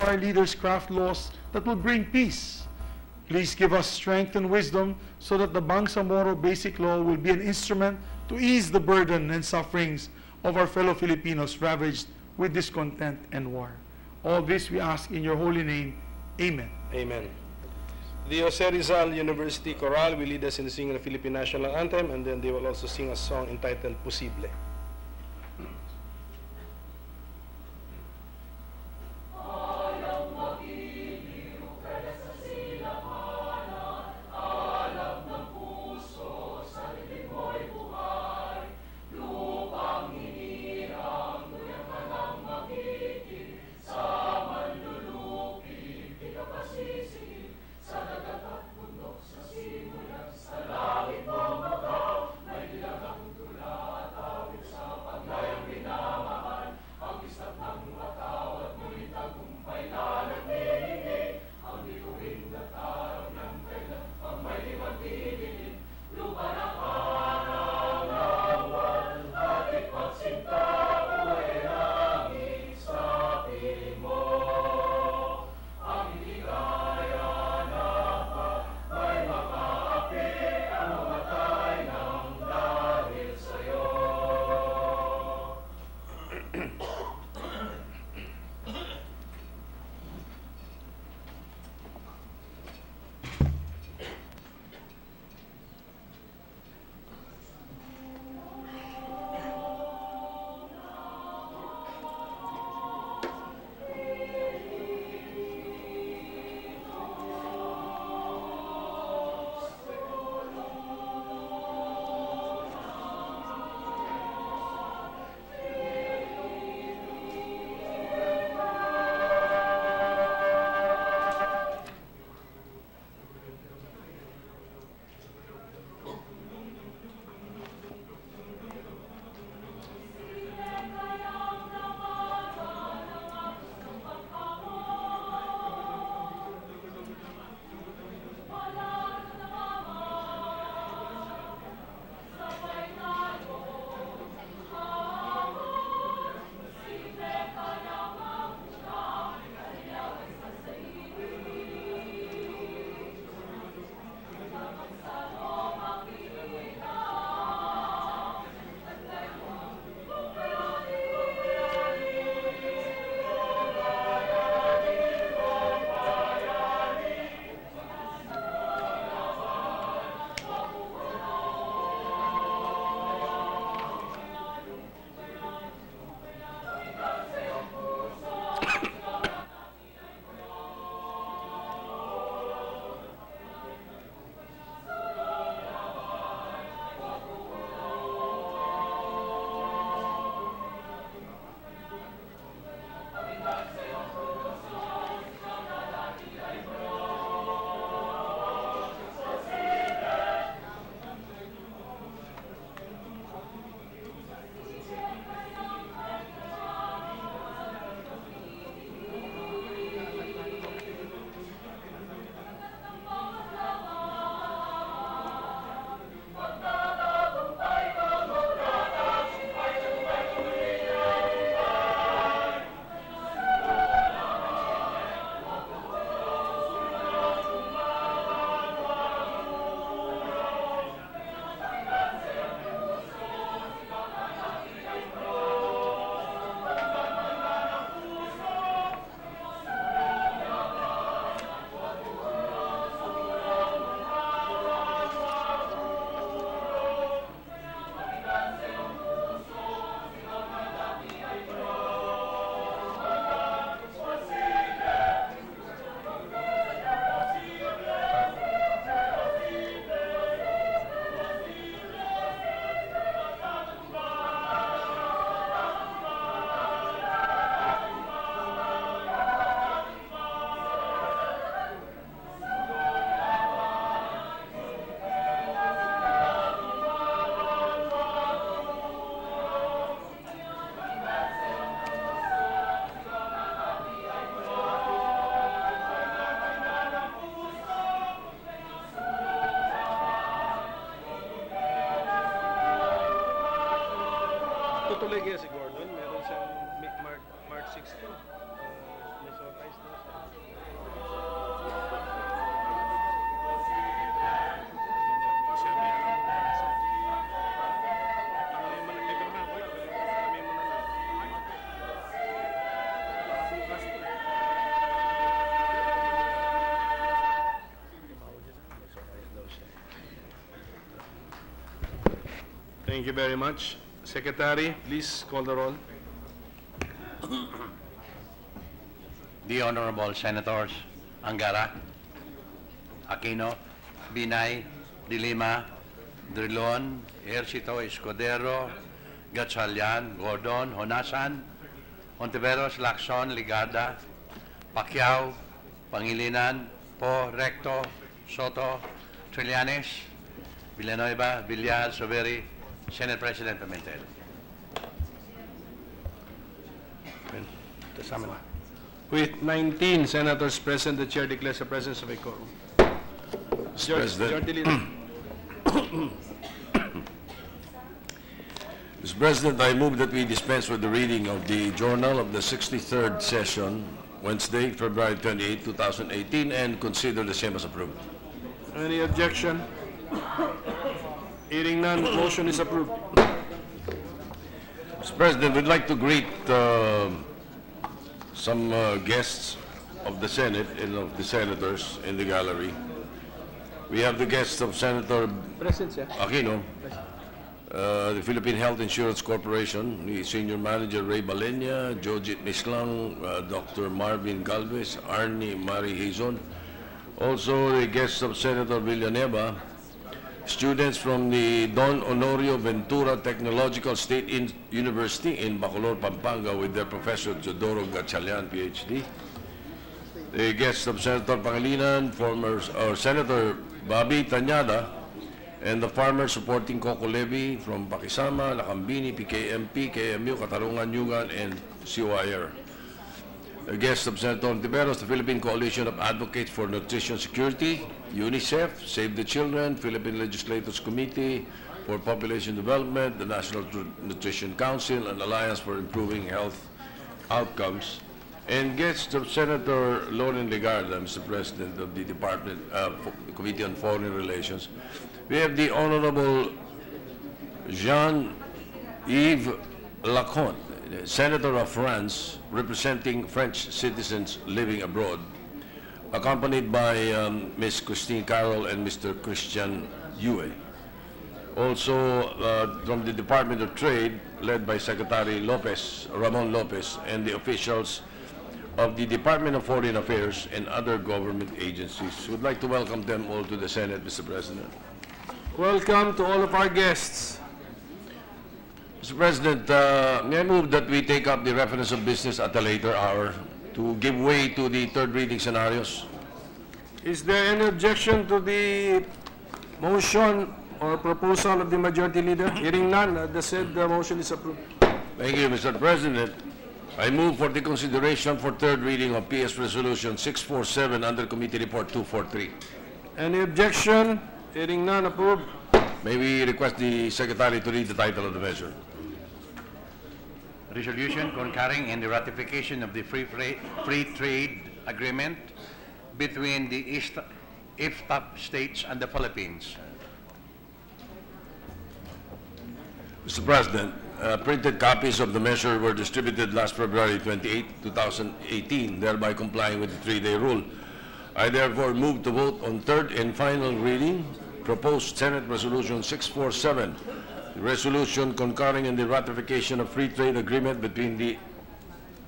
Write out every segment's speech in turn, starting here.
our leaders craft laws that will bring peace. Please give us strength and wisdom so that the Bangsamoro Basic Law will be an instrument to ease the burden and sufferings of our fellow Filipinos ravaged with discontent and war. All this we ask in your holy name. Amen. Amen. The Jose Rizal University Chorale will lead us in singing the Philippine National Anthem, and then they will also sing a song entitled Posible. tutuloy kaya si Gordon. Meron siyang March 16. May surprise na. Thank you very much. Secretary, please call the roll. The Honorable Senators Angara, Aquino, Binay, Dilima, Drilon, Ejercito, Escudero, Gatchalian, Gordon, Honasan, Ontiveros, Lacson, Ligarda, Pacquiao, Pangilinan, Po, Recto, Soto, Trillanes, Villanueva, Villar, Soveri, Senate President Pimentel. With 19 senators present, the chair declares the presence of a quorum. Mr. President. Mr. President, I move that we dispense with the reading of the Journal of the 63rd Session, Wednesday, February 28, 2018, and consider the same as approved. Any objection? Hearing none, motion is approved. Mr. President, we'd like to greet some guests of the Senate and of the senators in the gallery. We have the guests of Senator Aquino, the Philippine Health Insurance Corporation, the Senior Manager Ray Balenya, Jojit Mislang, Dr. Marvin Galvez, Arnie Mari Hizon. Also the guests of Senator Villanueva, students from the Don Honorio Ventura Technological State University in Bacolor, Pampanga, with their Professor Teodoro Gatchalian, PhD. The guests of Senator Pangilinan, Senator Bobby Tanyada, and the farmers supporting Coco Levy from Pakisama, Lakambini, PKMP, KMU, Katarungan, Yugan, and COIR. The guests of Senator Ontiveros, the Philippine Coalition of Advocates for Nutrition Security, UNICEF, Save the Children, Philippine Legislators Committee for Population Development, the National Nutrition Council, and Alliance for Improving Health Outcomes, and guests of Senator Loren Legarda, Mr. President of the Committee on Foreign Relations. We have the Honorable Jean-Yves Lacon, Senator of France, representing French citizens living abroad, accompanied by Ms. Christine Carroll and Mr. Christian Yue. Also from the Department of Trade, led by Secretary Ramon Lopez, and the officials of the Department of Foreign Affairs and other government agencies. We'd like to welcome them all to the Senate, Mr. President. Welcome to all of our guests. Mr. President, may I move that we take up the reference of business at a later hour to give way to the third reading scenarios? Is there any objection to the motion or proposal of the Majority Leader? Hearing none, the said motion is approved. Thank you, Mr. President. I move for the consideration for third reading of PS Resolution 647 under Committee Report 243. Any objection? Hearing none, approved. May we request the Secretary to read the title of the measure? Resolution concurring in the ratification of the free trade agreement between the EFTA states and the Philippines. Mr. President, printed copies of the measure were distributed last February 28, 2018, thereby complying with the three-day rule. I therefore move to vote on third and final reading proposed Senate Resolution 647, the resolution concurring in the ratification of free trade agreement between the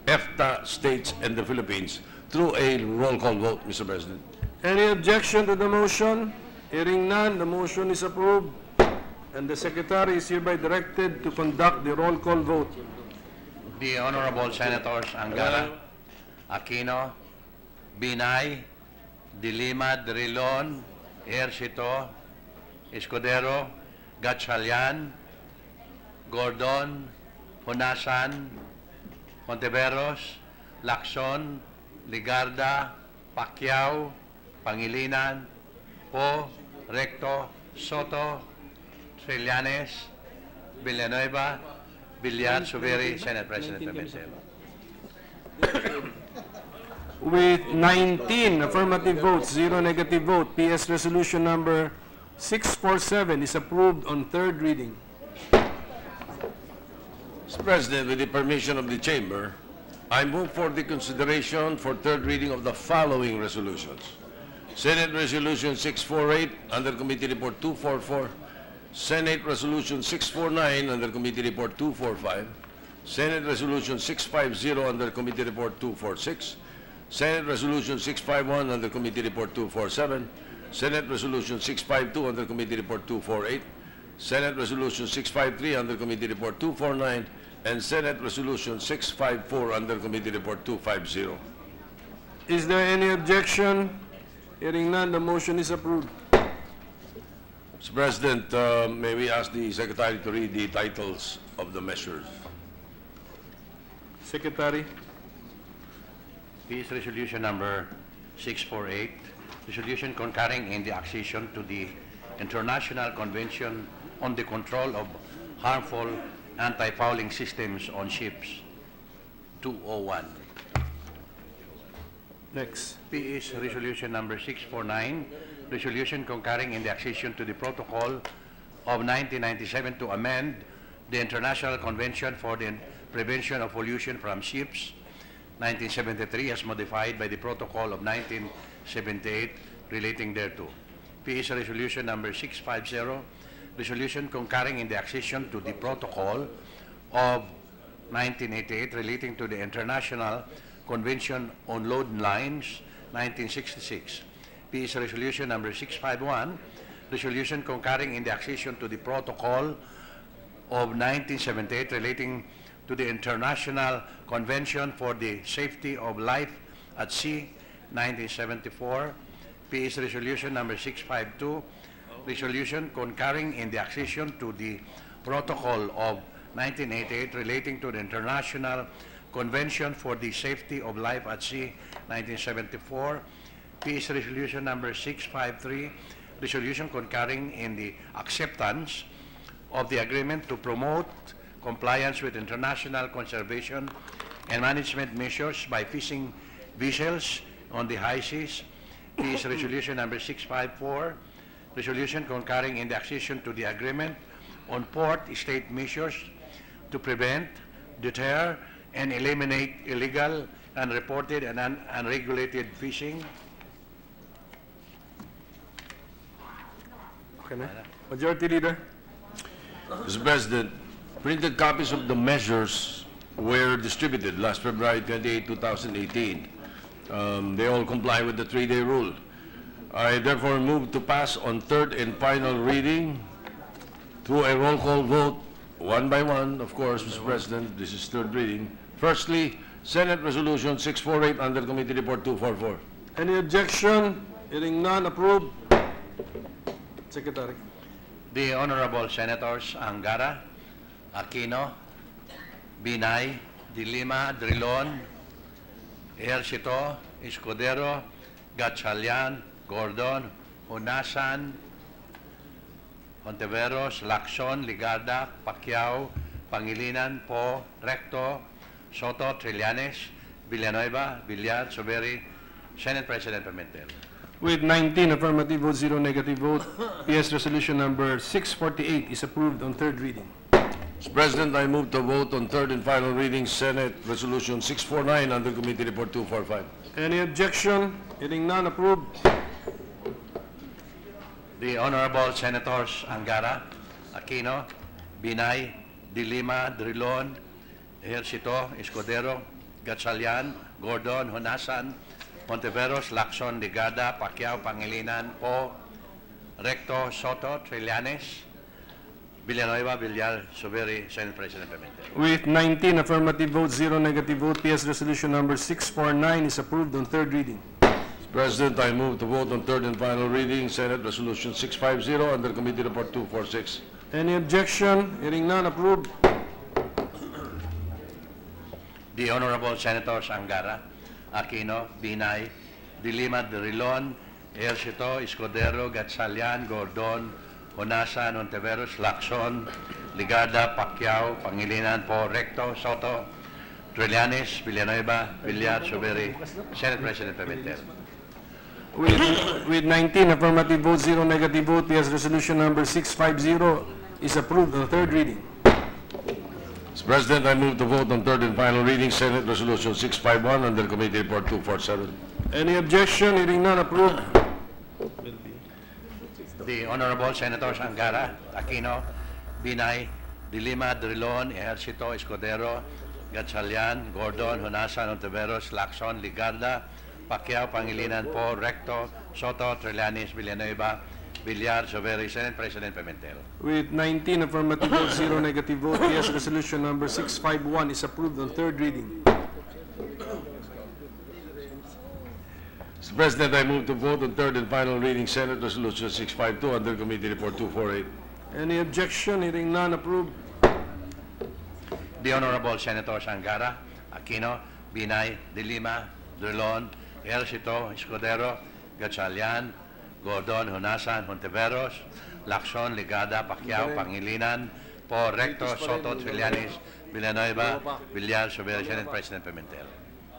EFTA states and the Philippines, through a roll call vote, Mr. President. Any objection to the motion? Hearing none, the motion is approved, and the Secretary is hereby directed to conduct the roll call vote. The Honorable Senators Angara, Aquino, Binay, Dilima, Drilon, Ejercito, Escudero, Gatchalian, Gordon, Honasan, Ontiveros, Lacson, Ligarda, Pacquiao, Pangilinan, Po, Recto, Soto, Trillanes, Villanueva, Villar, Soveri, Senate President Pimentel. With 19 affirmative votes, 0 negative vote, PS Resolution number 647 is approved on third reading. Mr. President, with the permission of the Chamber, I move for the consideration for third reading of the following resolutions. Senate Resolution 648 under Committee Report 244, Senate Resolution 649 under Committee Report 245, Senate Resolution 650 under Committee Report 246, Senate Resolution 651 under Committee Report 247, Senate Resolution 652 under Committee Report 248, Senate Resolution 653 under Committee Report 249, and Senate Resolution 654 under Committee Report 250. Is there any objection? Hearing none, the motion is approved. Mr. President, may we ask the Secretary to read the titles of the measures? Secretary. This resolution number 648, resolution concurring in the accession to the International Convention on the Control of Harmful Anti-Fouling Systems on Ships, 201. Next. P is resolution number 649, resolution concurring in the accession to the Protocol of 1997 to amend the International Convention for the Prevention of Pollution from Ships, 1973, as modified by the Protocol of 1978 relating thereto. P is resolution number 650, resolution concurring in the accession to the Protocol of 1988 relating to the International Convention on Load Lines, 1966. P is resolution number 651, resolution concurring in the accession to the Protocol of 1978 relating to the International Convention for the Safety of Life at Sea, 1974. P is resolution number 652, resolution concurring in the accession to the Protocol of 1988 relating to the International Convention for the Safety of Life at Sea, 1974. P is resolution number 653, resolution concurring in the acceptance of the agreement to promote compliance with international conservation and management measures by fishing vessels on the high seas. P is resolution number 654, resolution concurring in the accession to the agreement on port state measures to prevent, deter, and eliminate illegal, unreported, and unregulated fishing. Okay, na? Majority Leader. Mr. President, printed copies of the measures were distributed last February 28, 2018. They all comply with the 3-day rule. I therefore move to pass on third and final reading through a roll call vote, one by one, of course, Mr. President. This is third reading. Firstly, Senate Resolution 648 under Committee Report 244. Any objection? Hearing none, approved. Secretary. The Honorable Senators Angara, Aquino, Binay, De Lima, Drilon, Ejercito, Escudero, Gatchalian, Gordon, Hunasan, Ontiveros, Lacson, Ligarda, Pacquiao, Pangilinan, Po, Recto, Soto, Trillanes, Villanueva, Villar, Soberi, Senate President Pimentel. With 19 affirmative votes, 0 negative vote, PS Resolution number 648 is approved on third reading. Mr. President, I move to vote on third and final reading Senate Resolution 649 under Committee Report 245. Any objection? Hearing none, approved. The Honorable Senators Angara, Aquino, Binay, De Lima, Drilon, Ejercito, Escudero, Gatchalian, Gordon, Hunasan, Monteveros, Lacson, Ligada, Pacquiao, Pangilinan, Po, Recto, Soto, Trillanes, Villanueva, Villar, Soberi, Senate President Pimentel. With 19 affirmative votes, 0 negative vote, PS Resolution number 649 is approved on third reading. Mr. President, I move to vote on third and final reading Senate Resolution 650 under Committee Report 246. Any objection? Hearing none, approved. The Honorable Senators Angara, Aquino, Binay, De Lima, Drilon, Ejercito, Escudero, Gatchalian, Gordon, Hunasan, Ontiveros, Lacson, Ligarda, Pacquiao, Pangilinan, Po, Recto, Soto, Trillanes, Villanueva, Villar, Soberi, Senate President Pimentel. With 19 affirmative votes, 0 negative vote, PS Resolution number 650 is approved on third reading. Mr. President, I move to vote on third and final reading Senate Resolution 651 under Committee Report 247. Any objection? Hearing none, approved. The Honorable Senators Angara, Aquino, Binay, De Lima, Drilon, Ejercito, Escudero, Gatchalian, Gordon, Honasan, Ontiveros, Lacson, Ligarda, Pacquiao, Pangilinan, Po, Recto, Soto, Trillanes, Villanueva, Villar, Soveri, Senate President Pimentel. With 19 affirmative votes, 0 negative vote, yes, resolution number 651 is approved on third reading. Mr. President, I move to vote on third and final reading Senate Resolution 652 under Committee Report 248. Any objection? Hearing none, approved. The Honorable Senators Angara, Aquino, Binay, De Lima, Drilon, Ejercito, Escudero, Gatchalian, Gordon, Honasan, Hontiveros, Lacson, Ligada, Pacquiao, Pangilinan, Po, Recto, Soto, Trillanes, Villanueva, Villar, Soveri, Senate President Pimentel.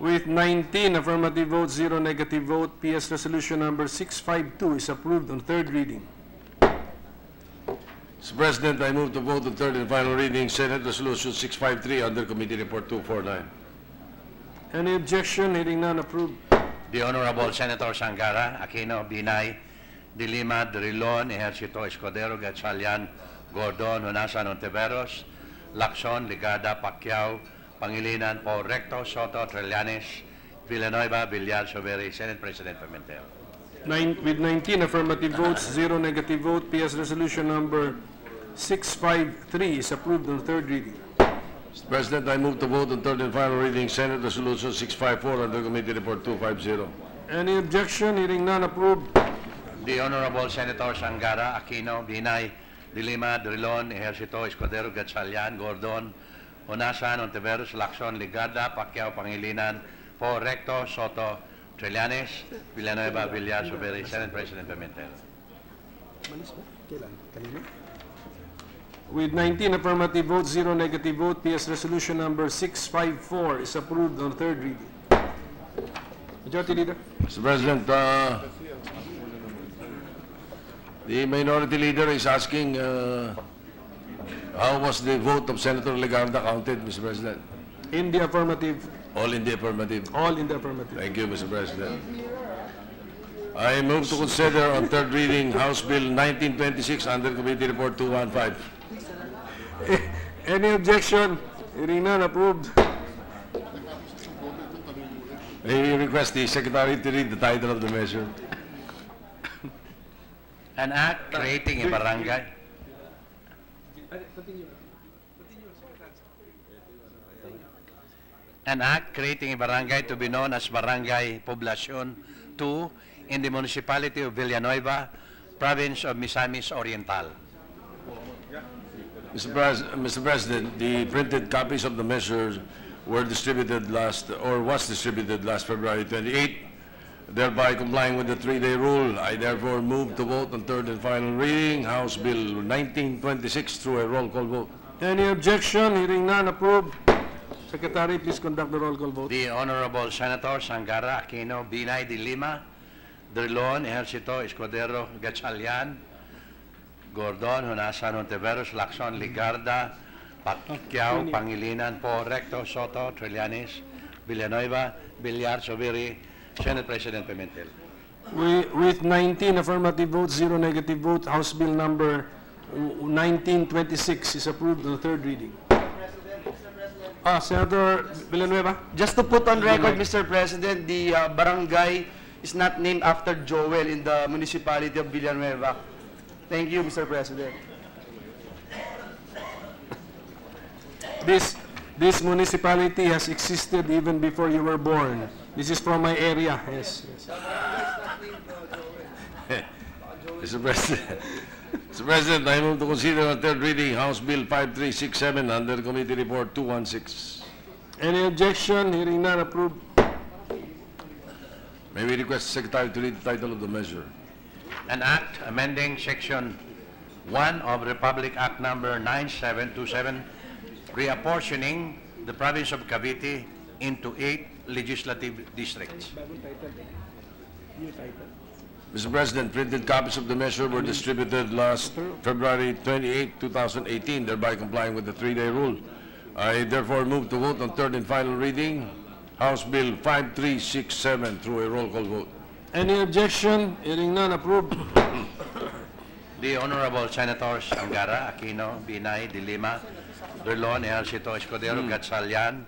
With 19 affirmative votes, 0 negative vote, PS resolution number 652 is approved on third reading. Mr. President, I move to vote on third and final reading Senate Resolution 653 under Committee Report 249. Any objection? Hearing none, approved. The Honorable Senators Angara, Aquino, Binay, De Lima, Drilon, Ejercito, Escudero, Gatchalian, Gordon, Honasan, Ontiveros, Lacson, Ligada, Pacquiao, Pangilinan, Po, Recto, Soto, Trillanes, Villanueva, Villar, Soveri, Senate President Pimentel. With 19 affirmative votes, 0 negative vote, PS resolution number 653 is approved on third reading. Mr. President, I move to vote on third and final reading Senate Resolution 654 under Committee Report 250. Any objection? Hearing none, approved. The Honorable Senators Angara, Aquino, Binay, De Lima, Drilon, Ejercito, Escudero, Gatchalian, Gordon, Honasan, Ontiveros, Lacson, Ligada, Pacquiao, Pangilinan, Po, Recto, Soto, Trillanes, Villanueva, Villar, Soveri, Senate President Pimentel. With 19 affirmative votes, 0 negative vote, PS resolution number 654 is approved on third reading. Majority Leader. Mr. President, the Minority Leader is asking how was the vote of Senator Legarda counted, Mr. President? In the affirmative. All in the affirmative. All in the affirmative. Thank you, Mr. President. I move to consider on third reading House Bill 1926 under Committee Report 215. Any objection? Hearing none, approved. May we request the Secretary to read the title of the measure? An act creating a barangay. An act creating a barangay to be known as Barangay Poblacion 2 in the municipality of Villanueva, province of Misamis Oriental. Mr. President, the printed copies of the measures were distributed was distributed last February 28, thereby complying with the 3-day rule. I therefore move to vote on third and final reading House Bill 1926 through a roll call vote. Any objection? Hearing none, approved. Secretary, please conduct the roll call vote. The Honorable Senators Angara, Aquino, Binay, De Lima, Drilon, Ejercito, Escudero, Gatchalian, Gordon, Honasan, Ontiveros, Lacson, Ligarda, Pacquiao, Pangilinan, Po, Recto, Soto, Trillanes, Villanueva, Villar, Soveri, Senate President Pimentel. With 19 affirmative votes, 0 negative vote, House Bill number 1926 is approved on the third reading. Senator Villanueva. Just to put on record, Mr. President, the barangay is not named after Joel in the municipality of Villanueva. Thank you, Mr. President. This municipality has existed even before you were born. This is from my area. Yes. Mr. President, Mr. President, I move to consider on third reading House Bill 5367 under Committee Report 216. Any objection? Hearing none, approved. May we request the Secretary to read the title of the measure? An act amending Section 1 of Republic Act Number 9727, reapportioning the province of Cavite into 8 legislative districts. Mr. President, printed copies of the measure were distributed last February 28, 2018, thereby complying with the 3-day rule. I therefore move to vote on third and final reading House Bill 5367 through a roll call vote. Any objection? Hearing none, approved. The Honorable Senators Angara, Aquino, Binay, De Lima, Berlon, Ejercito, Escudero, Gatchalian,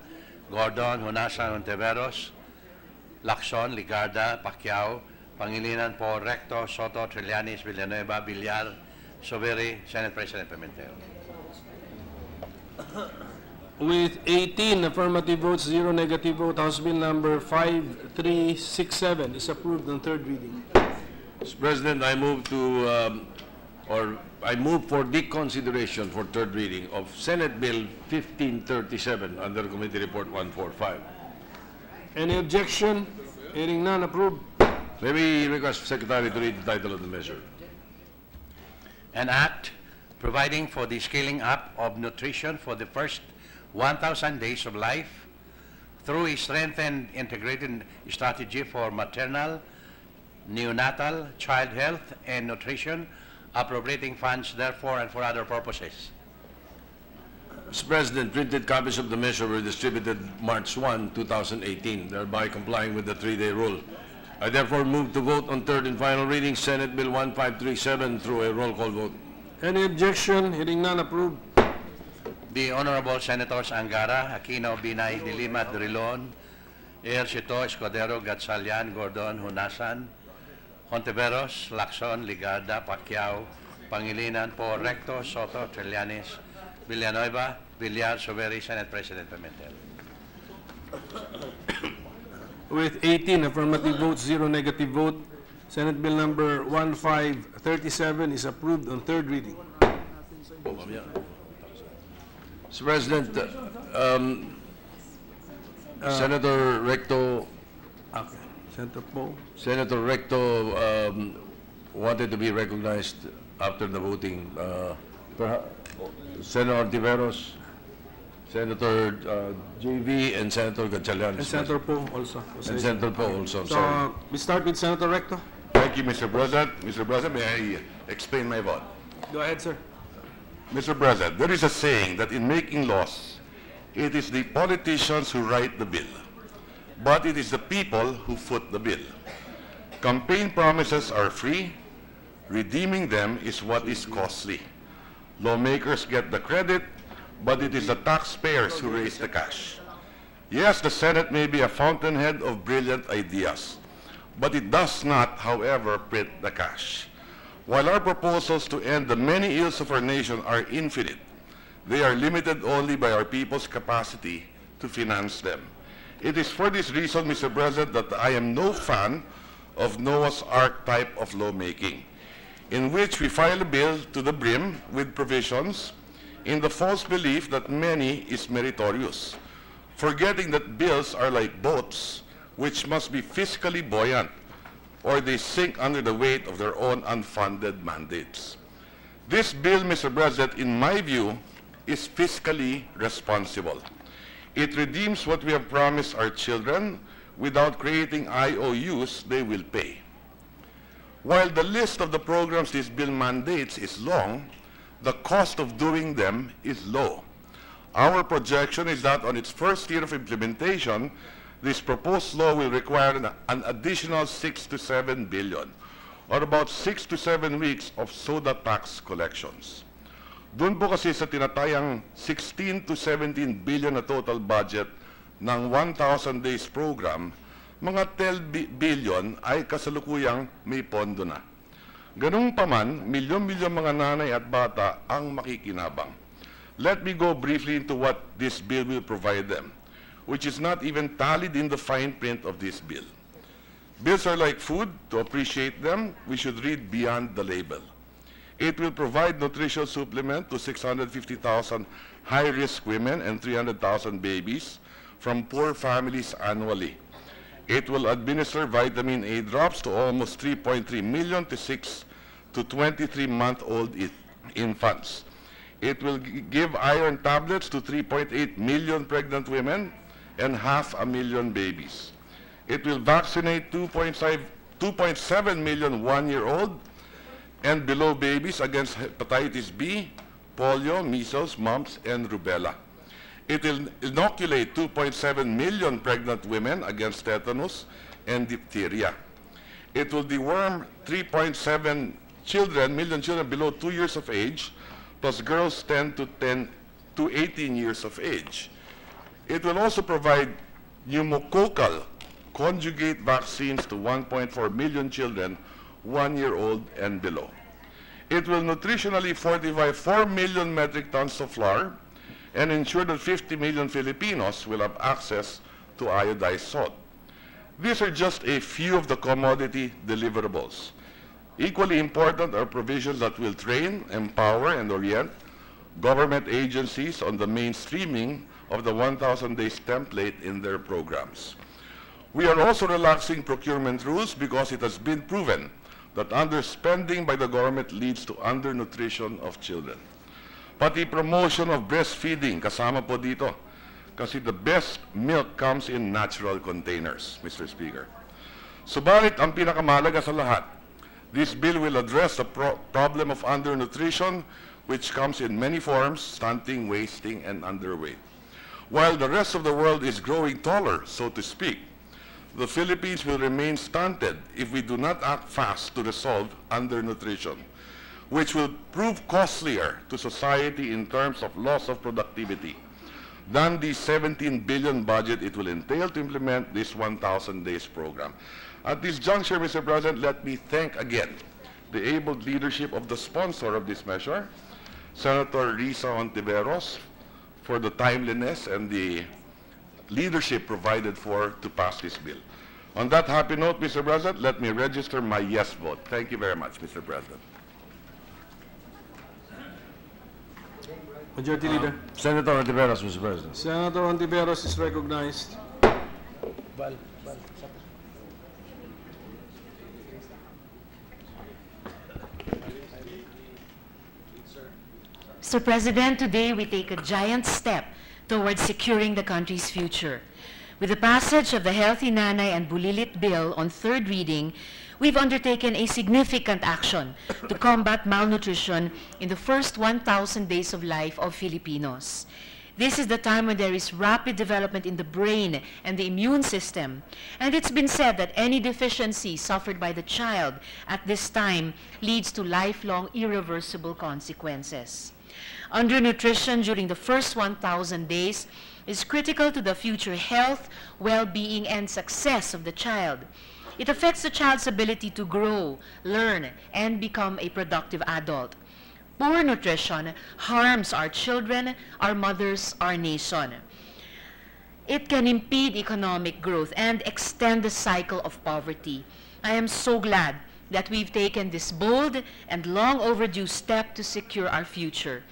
Gordon, Hunasan, Ontiveros, Lacson, Ligarda, Pacquiao, Pangilinan po, Recto, Soto, Trillanes, Villanueva, Villar, Soberi, Senate President Pimentel. With 18 affirmative votes, 0 negative vote, House Bill number 5367 is approved on third reading. Mr. President, I move to, I move for the consideration for third reading of Senate Bill 1537 under Committee Report 145. Any objection? Hearing none, approved. May we request Secretary to read the title of the measure? An act providing for the scaling up of nutrition for the first 1,000 days of life through a strengthened integrated strategy for maternal, neonatal, child health, and nutrition, appropriating funds therefore and for other purposes. Mr. President, printed copies of the measure were distributed March 1, 2018, thereby complying with the 3-day rule. I therefore move to vote on third and final reading Senate Bill 1537 through a roll call vote. Any objection? Hearing none, approved. The Honorable Senators Angara, Aquino, Binay, De Lima, Drilon, Ejercito, Escudero, Gatchalian, Gordon, Hunasan, Ontiveros, Lacson, Ligarda, Pacquiao, Pangilinan po, Recto, Soto, Trillanes, Villanueva, Villar, Soberi, Senate President Pimentel. With 18 affirmative votes, 0 negative vote, Senate Bill number 1537 is approved on third reading. Mr. President, Senator Recto, Senator Recto wanted to be recognized after the voting. Senator Ontiveros, Senator JV, and Senator Gatchalian. And Senator Poe also. And Senator Poe also, I'm sorry. So, we start with Senator Recto. Thank you, Mr. President. Mr. President, may I explain my vote? Go ahead, sir. Mr. President, there is a saying that in making laws, it is the politicians who write the bill, but it is the people who foot the bill. Campaign promises are free. Redeeming them is what is costly. Lawmakers get the credit, but it is the taxpayers who raise the cash. Yes, the Senate may be a fountainhead of brilliant ideas, but it does not, however, print the cash. While our proposals to end the many ills of our nation are infinite, they are limited only by our people's capacity to finance them. It is for this reason, Mr. President, that I am no fan of Noah's Ark type of lawmaking, in which we file a bill to the brim with provisions in the false belief that many is meritorious, forgetting that bills are like boats which must be fiscally buoyant, or they sink under the weight of their own unfunded mandates. This bill, Mr. President, in my view, is fiscally responsible. It redeems what we have promised our children without creating IOUs they will pay. While the list of the programs this bill mandates is long, the cost of doing them is low. Our projection is that on its first year of implementation, this proposed law will require an additional 6 to 7 billion, or about 6 to 7 weeks of soda tax collections. Doon po kasi sa tinatayang 16 to 17 billion na total budget ng 1,000 days program, mga 10 billion ay kasalukuyang may pondo na. Ganung paman, milyon-milyon mga nanay at bata ang makikinabang. Let me go briefly into what this bill will provide them, which is not even tallied in the fine print of this bill. Bills are like food. To appreciate them, we should read beyond the label. It will provide nutritional supplement to 650,000 high-risk women and 300,000 babies from poor families annually. It will administer vitamin A drops to almost 3.3 million to 6 to 23-month-old infants. It will give iron tablets to 3.8 million pregnant women and 500,000 babies. It will vaccinate 2.7 million one-year-old and below babies against hepatitis B, polio, measles, mumps, and rubella. It will inoculate 2.7 million pregnant women against tetanus and diphtheria. It will deworm 3.7 million children below 2 years of age, plus girls 10 to 18 years of age. It will also provide pneumococcal conjugate vaccines to 1.4 million children 1 year old and below. It will nutritionally fortify 4 million metric tons of flour and ensure that 50 million Filipinos will have access to iodized salt. These are just a few of the commodity deliverables. Equally important are provisions that will train, empower, and orient government agencies on the mainstreaming of the 1,000 days template in their programs. We are also relaxing procurement rules because it has been proven that underspending by the government leads to undernutrition of children. Pati promotion of breastfeeding, kasama po dito. Kasi the best milk comes in natural containers, Mr. Speaker. Subalit, ang pinakamahalaga sa lahat, this bill will address the problem of undernutrition, which comes in many forms: stunting, wasting, and underweight. While the rest of the world is growing taller, so to speak, the Philippines will remain stunted if we do not act fast to resolve undernutrition, which will prove costlier to society in terms of loss of productivity than the 17 billion budget it will entail to implement this 1,000 days program. At this juncture, Mr. President, let me thank again the able leadership of the sponsor of this measure, Senator Risa Ontiveros, for the timeliness and the leadership provided for to pass this bill. On that happy note, Mr. President, let me register my yes vote. Thank you very much, Mr. President. Majority Leader. Senator Ontiveros, Mr. President. Senator Ontiveros is recognized. Mr. President, today we take a giant step towards securing the country's future. With the passage of the Healthy Nanay and Bulilit Bill on third reading, we've undertaken a significant action to combat malnutrition in the first 1,000 days of life of Filipinos. This is the time when there is rapid development in the brain and the immune system, and it's been said that any deficiency suffered by the child at this time leads to lifelong irreversible consequences. Undernutrition during the first 1,000 days is critical to the future health, well-being, and success of the child. It affects the child's ability to grow, learn, and become a productive adult. Poor nutrition harms our children, our mothers, our nation. It can impede economic growth and extend the cycle of poverty. I am so glad that we've taken this bold and long overdue step to secure our future.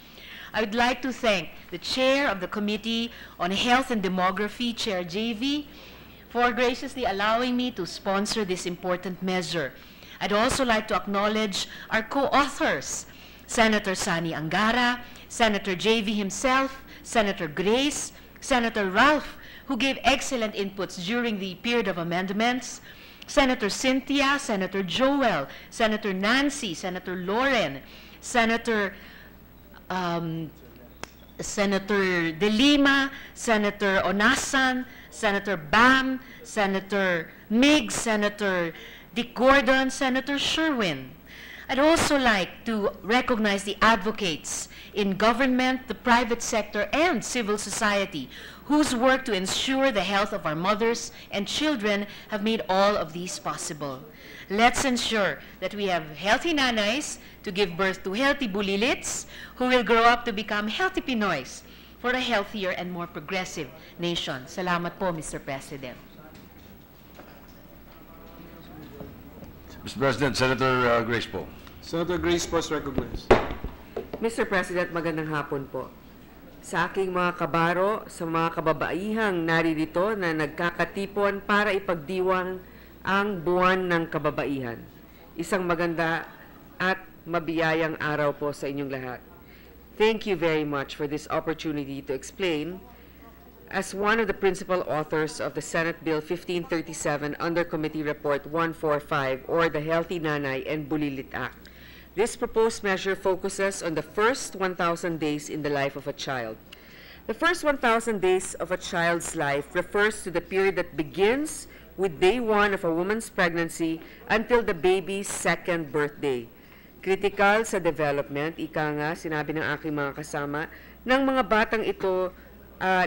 I would like to thank the Chair of the Committee on Health and Demography, Chair JV, for graciously allowing me to sponsor this important measure. I'd also like to acknowledge our co-authors, Senator Sani Angara, Senator JV himself, Senator Grace, Senator Ralph, who gave excellent inputs during the period of amendments, Senator Cynthia, Senator Joel, Senator Nancy, Senator Lauren, Senator De Lima, Senator Onasan, Senator Bam, Senator Miggs, Senator Dick Gordon, Senator Sherwin. I'd also like to recognize the advocates in government, the private sector, and civil society whose work to ensure the health of our mothers and children have made all of these possible. Let's ensure that we have healthy nanays to give birth to healthy bulilits who will grow up to become healthy Pinoys for a healthier and more progressive nation. Salamat po, Mr. President. Mr. President, Senator Grace po. Senator Grace po is recognized. Mr. President, magandang hapon po. Sa aking mga kabaro, sa mga kababaihang naririto na nagkakatipon para ipagdiwang ang buwan ng kababaihan. Isang maganda at mabiyayang araw po sa inyong lahat. Thank you very much for this opportunity to explain. As one of the principal authors of the Senate Bill 1537 under Committee Report 145, or the Healthy Nanay and Bulilit Act, this proposed measure focuses on the first 1,000 days in the life of a child. The first 1,000 days of a child's life refers to the period that begins with day 1 of a woman's pregnancy until the baby's second birthday. Critical sa development, ika nga, sinabi ng aking mga kasama, ng mga batang ito,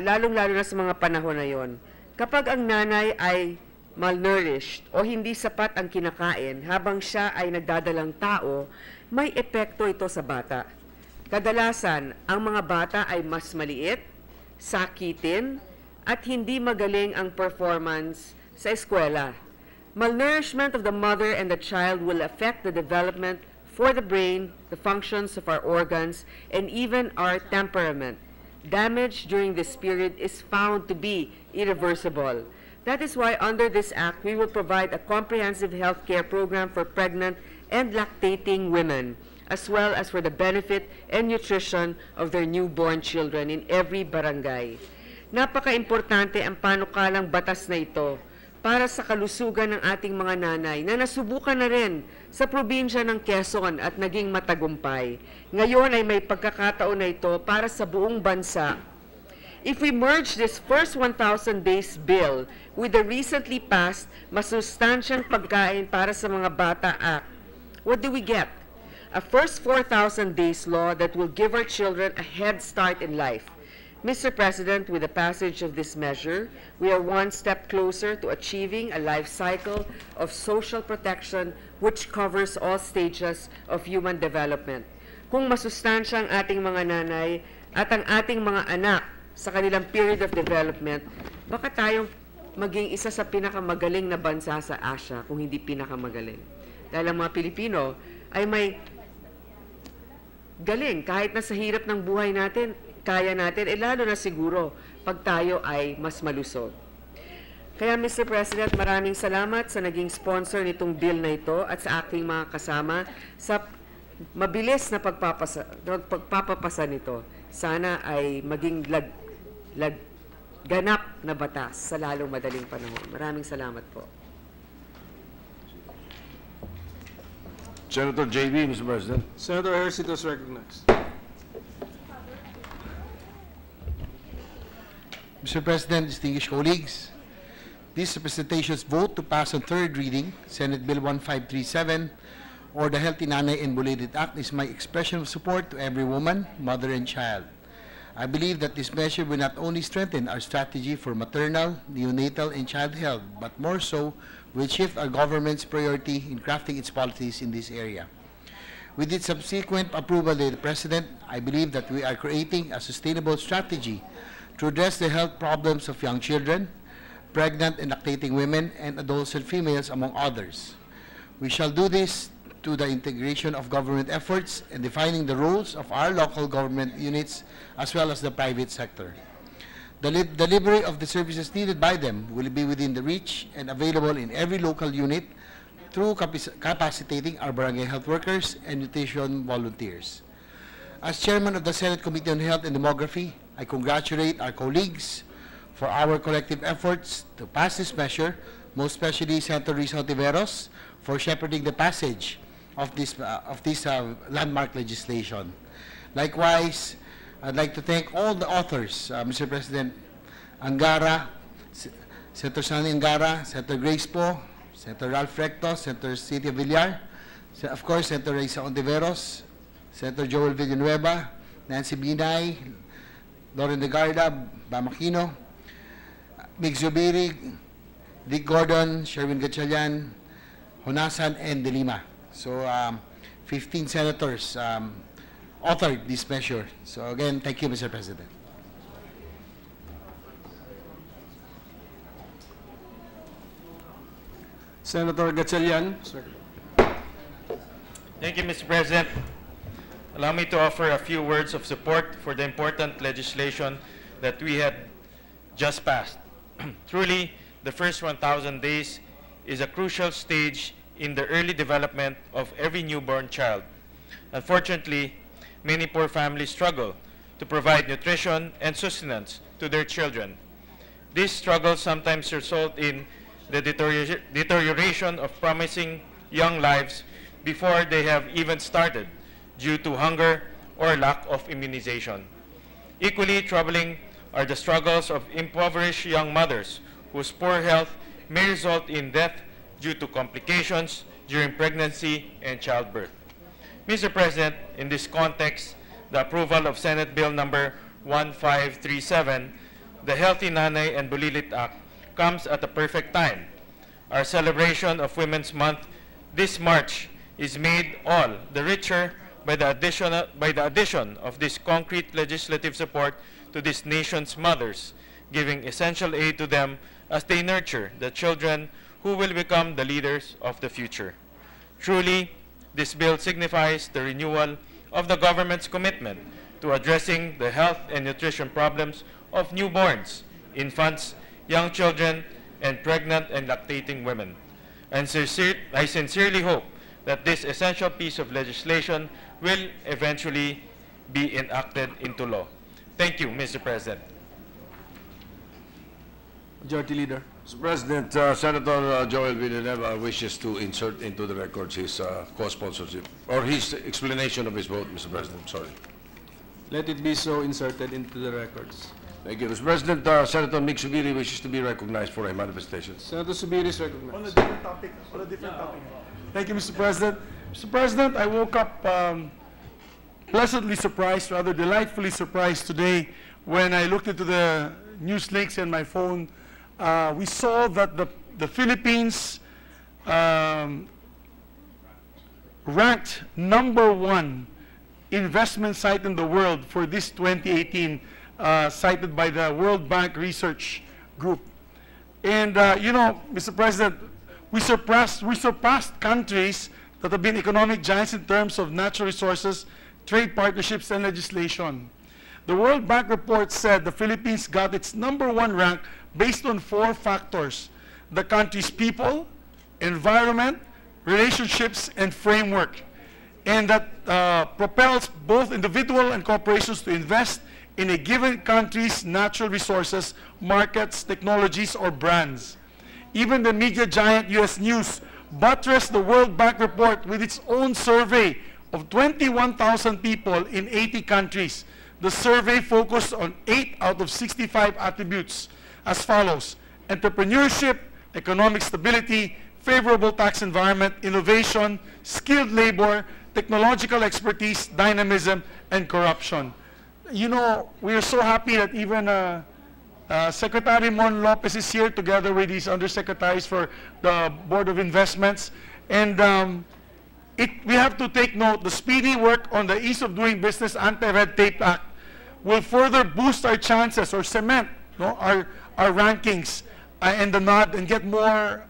lalong-lalo na sa mga panahon na yon. Kapag ang nanay ay malnourished o hindi sapat ang kinakain habang siya ay nagdadalang tao, may epekto ito sa bata. Kadalasan, ang mga bata ay mas maliit, sakitin, at hindi magaling ang performance sa eskwela. Malnourishment of the mother and the child will affect the development for the brain, the functions of our organs, and even our temperament. Damage during this period is found to be irreversible. That is why under this act, we will provide a comprehensive health care program for pregnant and lactating women, as well as for the benefit and nutrition of their newborn children in every barangay. Napaka-importante ang panukalang batas na ito para sa kalusugan ng ating mga nanay na nasubukan na rin sa probinsya ng Quezon at naging matagumpay. Ngayon ay may pagkakataon na ito para sa buong bansa. If we merge this first 1,000 days bill with the recently passed masustansyang pagkain para sa mga bata act, what do we get? A first 4,000 days law that will give our children a head start in life. Mr. President, with the passage of this measure, we are one step closer to achieving a life cycle of social protection which covers all stages of human development. Kung masustansya ang ating mga nanay at ang ating mga anak sa kanilang period of development, baka tayong maging isa sa pinakamagaling na bansa sa Asia, kung hindi pinakamagaling. Dahil ang mga Pilipino ay may galing, kahit na sa hirap ng buhay natin, kaya natin, lalo na siguro pag tayo ay mas malusog. Kaya Mr. President, maraming salamat sa naging sponsor nitong bill na ito at sa aking mga kasama sa mabilis na pagpapapasa nito. Sana ay maging ganap na batas sa lalong madaling panahon. Maraming salamat po. Senator JB, Mr. President. Senator Ejercito is recognized. Mr. President, distinguished colleagues, this representation's vote to pass on third reading, Senate Bill 1537, or the Healthy Nanay and Bulilit Act, is my expression of support to every woman, mother, and child. I believe that this measure will not only strengthen our strategy for maternal, neonatal, and child health, but more so will shift our government's priority in crafting its policies in this area. With its subsequent approval by the President, I believe that we are creating a sustainable strategy to address the health problems of young children, pregnant and lactating women, and adults and females, among others. We shall do this to the integration of government efforts and defining the roles of our local government units as well as the private sector. The delivery of the services needed by them will be within the reach and available in every local unit through capacitating our barangay health workers and nutrition volunteers. As chairman of the Senate Committee on Health and Demography, I congratulate our colleagues for our collective efforts to pass this measure, most especially Senator Risa Ontiveros for shepherding the passage of this landmark legislation. Likewise, I'd like to thank all the authors, Mr. President Angara, Senator Sani Angara, Senator Grace Po, Senator Ralph Recto, Senator Cynthia Villar, of course, Senator Risa Ontiveros, Senator Joel Villanueva, Nancy Binay, Loren de Garda, Bamakino, Mig Zubiri, Dick Gordon, Sherwin Gatchalian, Honasan, and De Lima. So 15 senators authored this measure. So again, thank you, Mr. President. Senator Gatchalian. Thank you, Mr. President. Allow me to offer a few words of support for the important legislation that we had just passed. Truly, the first 1,000 days is a crucial stage in the early development of every newborn child. Unfortunately, many poor families struggle to provide nutrition and sustenance to their children. These struggles sometimes result in the deterioration of promising young lives before they have even started, due to hunger or lack of immunization. Equally troubling are the struggles of impoverished young mothers whose poor health may result in death due to complications during pregnancy and childbirth. Mr. President, in this context, the approval of Senate Bill number 1537, the Healthy Nanay and Bulilit Act, comes at a perfect time. Our celebration of Women's Month this March is made all the richer by the addition of this concrete legislative support to this nation's mothers, giving essential aid to them as they nurture the children who will become the leaders of the future. Truly, this bill signifies the renewal of the government's commitment to addressing the health and nutrition problems of newborns, infants, young children, and pregnant and lactating women. And I sincerely hope that this essential piece of legislation will eventually be enacted into law. Thank you, Mr. President. Majority Leader. Mr. President, Senator Joel Villanueva wishes to insert into the records his co-sponsorship, or his explanation of his vote, Mr. President. Sorry. Let it be so inserted into the records. Thank you. Mr. President, Senator Mig Subiri wishes to be recognized for a manifestation. Senator Subiri is recognized. On a different topic. Thank you, Mr. President. Mr. President, I woke up pleasantly surprised, rather delightfully surprised today when I looked into the news links in my phone. We saw that the Philippines ranked #1 investment site in the world for this 2018, cited by the World Bank Research Group. And you know, Mr. President, we surpassed countries that have been economic giants in terms of natural resources, trade partnerships, and legislation. The World Bank report said the Philippines got its #1 rank based on 4 factors: the country's people, environment, relationships, and framework. And that propels both individual and corporations to invest in a given country's natural resources, markets, technologies, or brands. Even the media giant US News buttressed the World Bank report with its own survey of 21,000 people in 80 countries. The survey focused on 8 out of 65 attributes as follows: entrepreneurship, economic stability, favorable tax environment, innovation, skilled labor, technological expertise, dynamism, and corruption. You know, we are so happy that even Secretary Mon Lopez is here together with his undersecretaries for the Board of Investments. And we have to take note, the speedy work on the Ease of Doing Business Anti-Red Tape Act will further boost our chances or cement our rankings and the nod and get more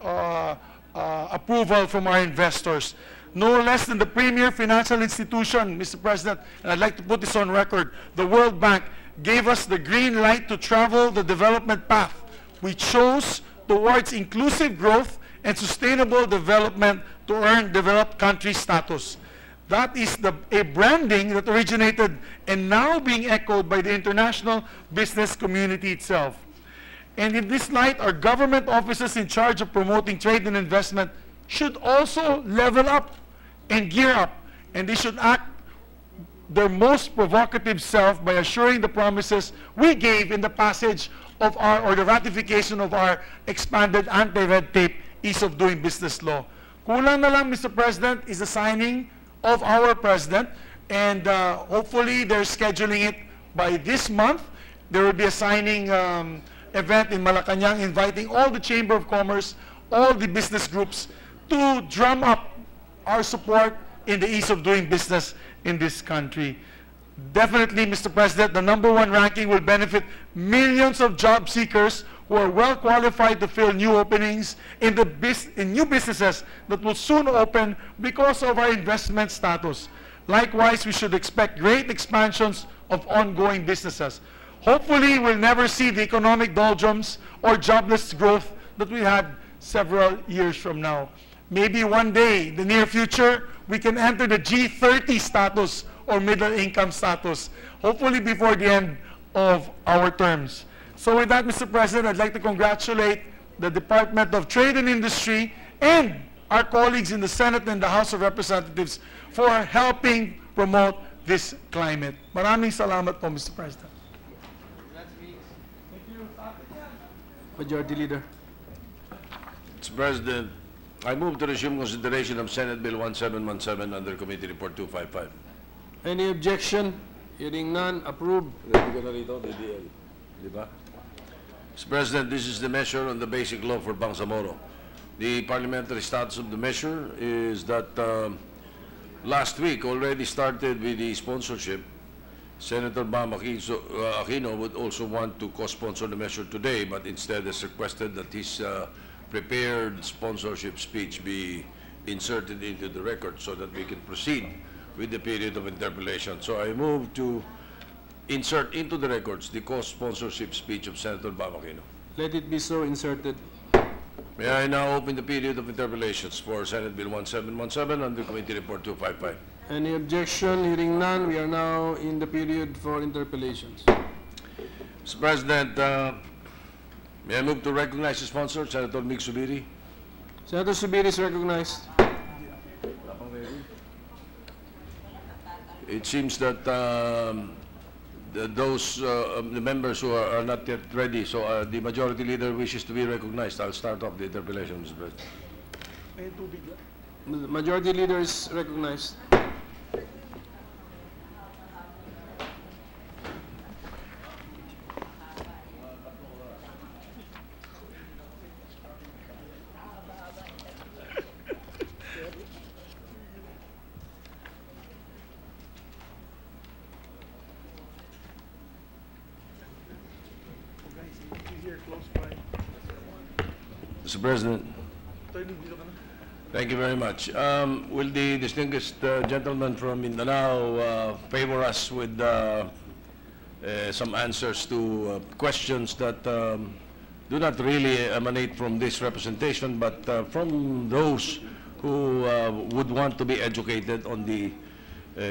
approval from our investors. No less than the premier financial institution, Mr. President, and I'd like to put this on record, the World Bank gave us the green light to travel the development path we chose towards inclusive growth and sustainable development to earn developed country status. That is a branding that originated and now being echoed by the international business community itself. And in this light, our government officers in charge of promoting trade and investment should also level up and gear up, and they should act their most provocative self by assuring the promises we gave in the passage of or the ratification of our expanded anti-red tape Ease of Doing Business Law. Kulang na lang, Mr. President, is the signing of our President, and hopefully they're scheduling it by this month. There will be a signing event in Malacanang inviting all the Chamber of Commerce, all the business groups to drum up our support in the ease of doing business in this country. Definitely, Mr. President, the #1 ranking will benefit millions of job seekers who are well qualified to fill new openings in new businesses that will soon open because of our investment status. Likewise, we should expect great expansions of ongoing businesses. Hopefully, we'll never see the economic doldrums or jobless growth that we had several years from now. Maybe one day, in the near future, we can enter the G30 status or middle income status, hopefully before the end of our terms. So with that, Mr. President, I'd like to congratulate the Department of Trade and Industry and our colleagues in the Senate and the House of Representatives for helping promote this climate. Maraming salamat po, Mr. President. Majority Leader. Mr. President, I move to resume consideration of Senate Bill 1717 under Committee Report 255. Any objection? Hearing none, approved. Mr. President, this is the measure on the basic law for Bangsamoro. The parliamentary status of the measure is that last week already started with the sponsorship. Senator Bam Aquino would also want to co-sponsor the measure today, but instead has requested that his prepared sponsorship speech be inserted into the record so that we can proceed with the period of interpellation. So I move to insert into the records the co-sponsorship speech of Senator Bam Aquino. Let it be so inserted. May I now open the period of interpellations for Senate Bill 1717 under Committee Report 255. Any objection? Hearing none, we are now in the period for interpellations. Mr. President, may I move to recognize the sponsor, Senator Mig Subiri? Senator Subiri is recognized. It seems that the members who are not yet ready, so the majority leader wishes to be recognized. I'll start off the interpellation, Mr. President. The majority leader is recognized. Mr. President. Thank you very much. Will the distinguished gentleman from Mindanao favor us with some answers to questions that do not really emanate from this representation, but from those who would want to be educated on the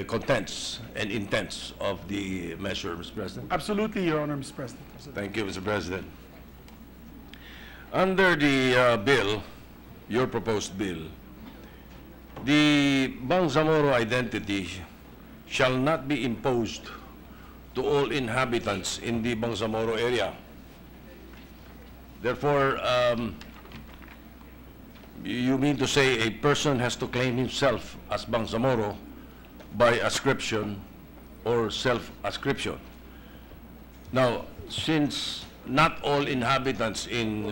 contents and intents of the measure, Mr. President? Absolutely, Your Honor, Mr. President. Thank you, Mr. President. Under the bill, your proposed bill, the Bangsamoro identity shall not be imposed to all inhabitants in the Bangsamoro area. Therefore, you mean to say a person has to claim himself as Bangsamoro by ascription or self-ascription. Now, since not all inhabitants in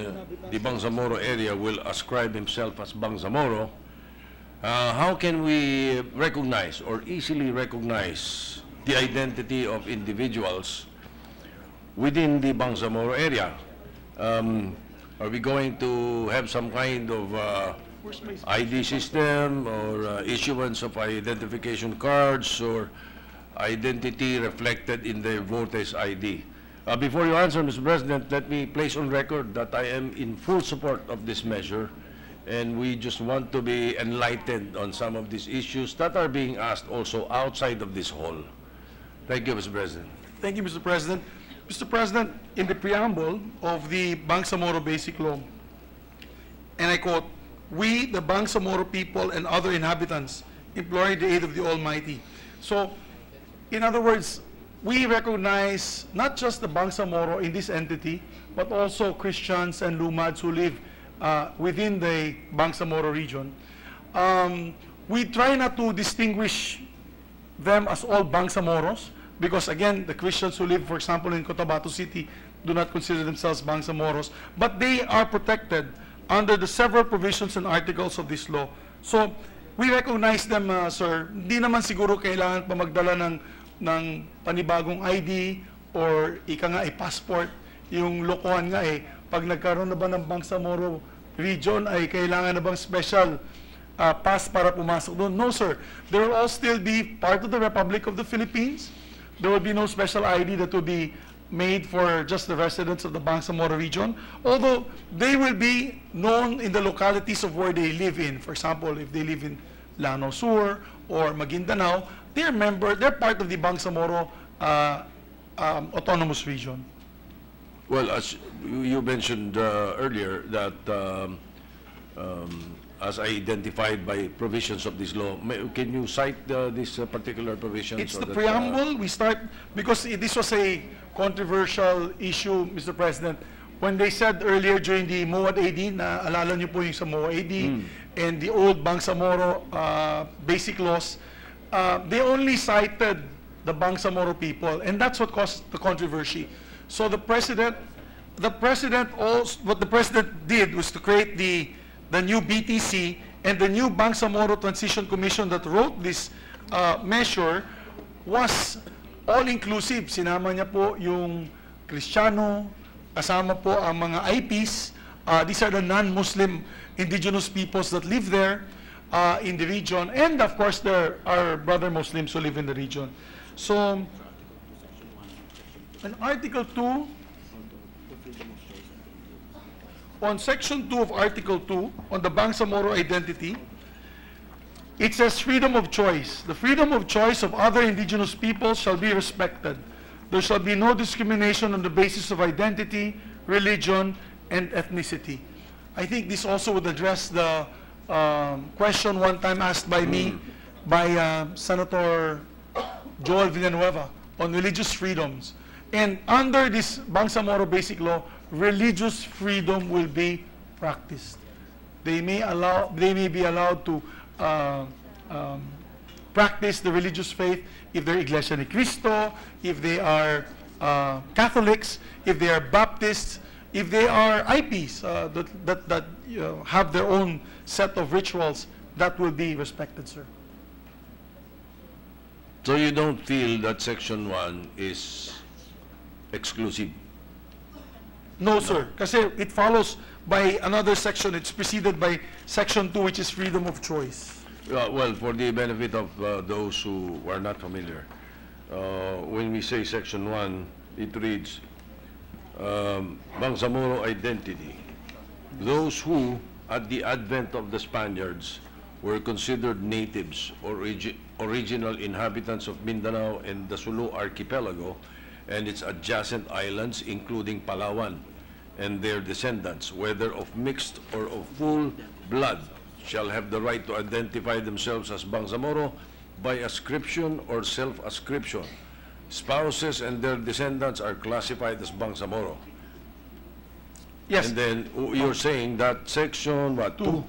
the Bangsamoro area will ascribe himself as Bangsamoro, how can we recognize or easily recognize the identity of individuals within the Bangsamoro area? Are we going to have some kind of ID system or issuance of identification cards or identity reflected in the voter's ID? Before you answer, Mr. President, let me place on record that I am in full support of this measure, and we just want to be enlightened on some of these issues that are being asked also outside of this hall. Thank you, Mr. President. Thank you, Mr. President. Mr. President, in the preamble of the Bangsamoro Basic Law, and I quote, "We, the Bangsamoro people and other inhabitants, implore the aid of the Almighty." So, in other words, we recognize not just the Bangsamoro in this entity, but also Christians and Lumads who live within the Bangsamoro region. We try not to distinguish them as all Bangsamoros, because again, the Christians who live, for example, in Cotabato City do not consider themselves Bangsamoros, but they are protected under the several provisions and articles of this law. So, we recognize them, sir. Hindi naman siguro kailangan pa magdala ng panibagong ID or ika nga passport. Yung lokohan nga pag nagkaroon na ba ng Bangsamoro region ay kailangan na bang special pass para pumasok doon? No, sir. They will all still be part of the Republic of the Philippines. There will be no special ID that will be made for just the residents of the Bangsamoro region, although they will be known in the localities of where they live in. For example, if they live in Lanao Sur or Maguindanao, they're part of the Bangsamoro autonomous region. Well, as you mentioned earlier, that as identified by provisions of this law, can you cite these particular provisions? It's the preamble. We start, because this was a controversial issue, Mr. President, when they said earlier during the MOAD AD, na alala niyo po yung sa MOAD AD, and the old Bangsamoro Basic Laws, they only cited the Bangsamoro people, and that's what caused the controversy. So what the president did was to create the new BTC, and the new Bangsamoro Transition Commission that wrote this measure was all-inclusive. Sinama niya po yung Kristiyano, kasama po ang mga IPs. These are the non-Muslim indigenous peoples that live there in the region. And of course, there are brother Muslims who live in the region. So, in Article 2, on Section 2 of Article 2, on the Bangsamoro identity, it says freedom of choice. The freedom of choice of other indigenous peoples shall be respected. There shall be no discrimination on the basis of identity, religion, and ethnicity. I think this also would address the question one time asked by me, by Senator Joel Villanueva, on religious freedoms. And under this Bangsamoro Basic Law, religious freedom will be practiced. They may be allowed to practice the religious faith if they're Iglesia ni Cristo, if they are Catholics, if they are Baptists, if they are IPs that have their own set of rituals. That will be respected, sir. So you don't feel that Section 1 is exclusive? No, sir. Kasi it follows by another section. It's preceded by Section 2, which is freedom of choice. Well, for the benefit of those who are not familiar, when we say Section 1, it reads, Bangsamoro identity. Those who, at the advent of the Spaniards, were considered natives or original inhabitants of Mindanao and the Sulu archipelago and its adjacent islands, including Palawan, and their descendants, whether of mixed or of full blood, shall have the right to identify themselves as Bangsamoro by ascription or self-ascription. Spouses and their descendants are classified as Bangsamoro. Yes. And then you're saying that Section, what, 2?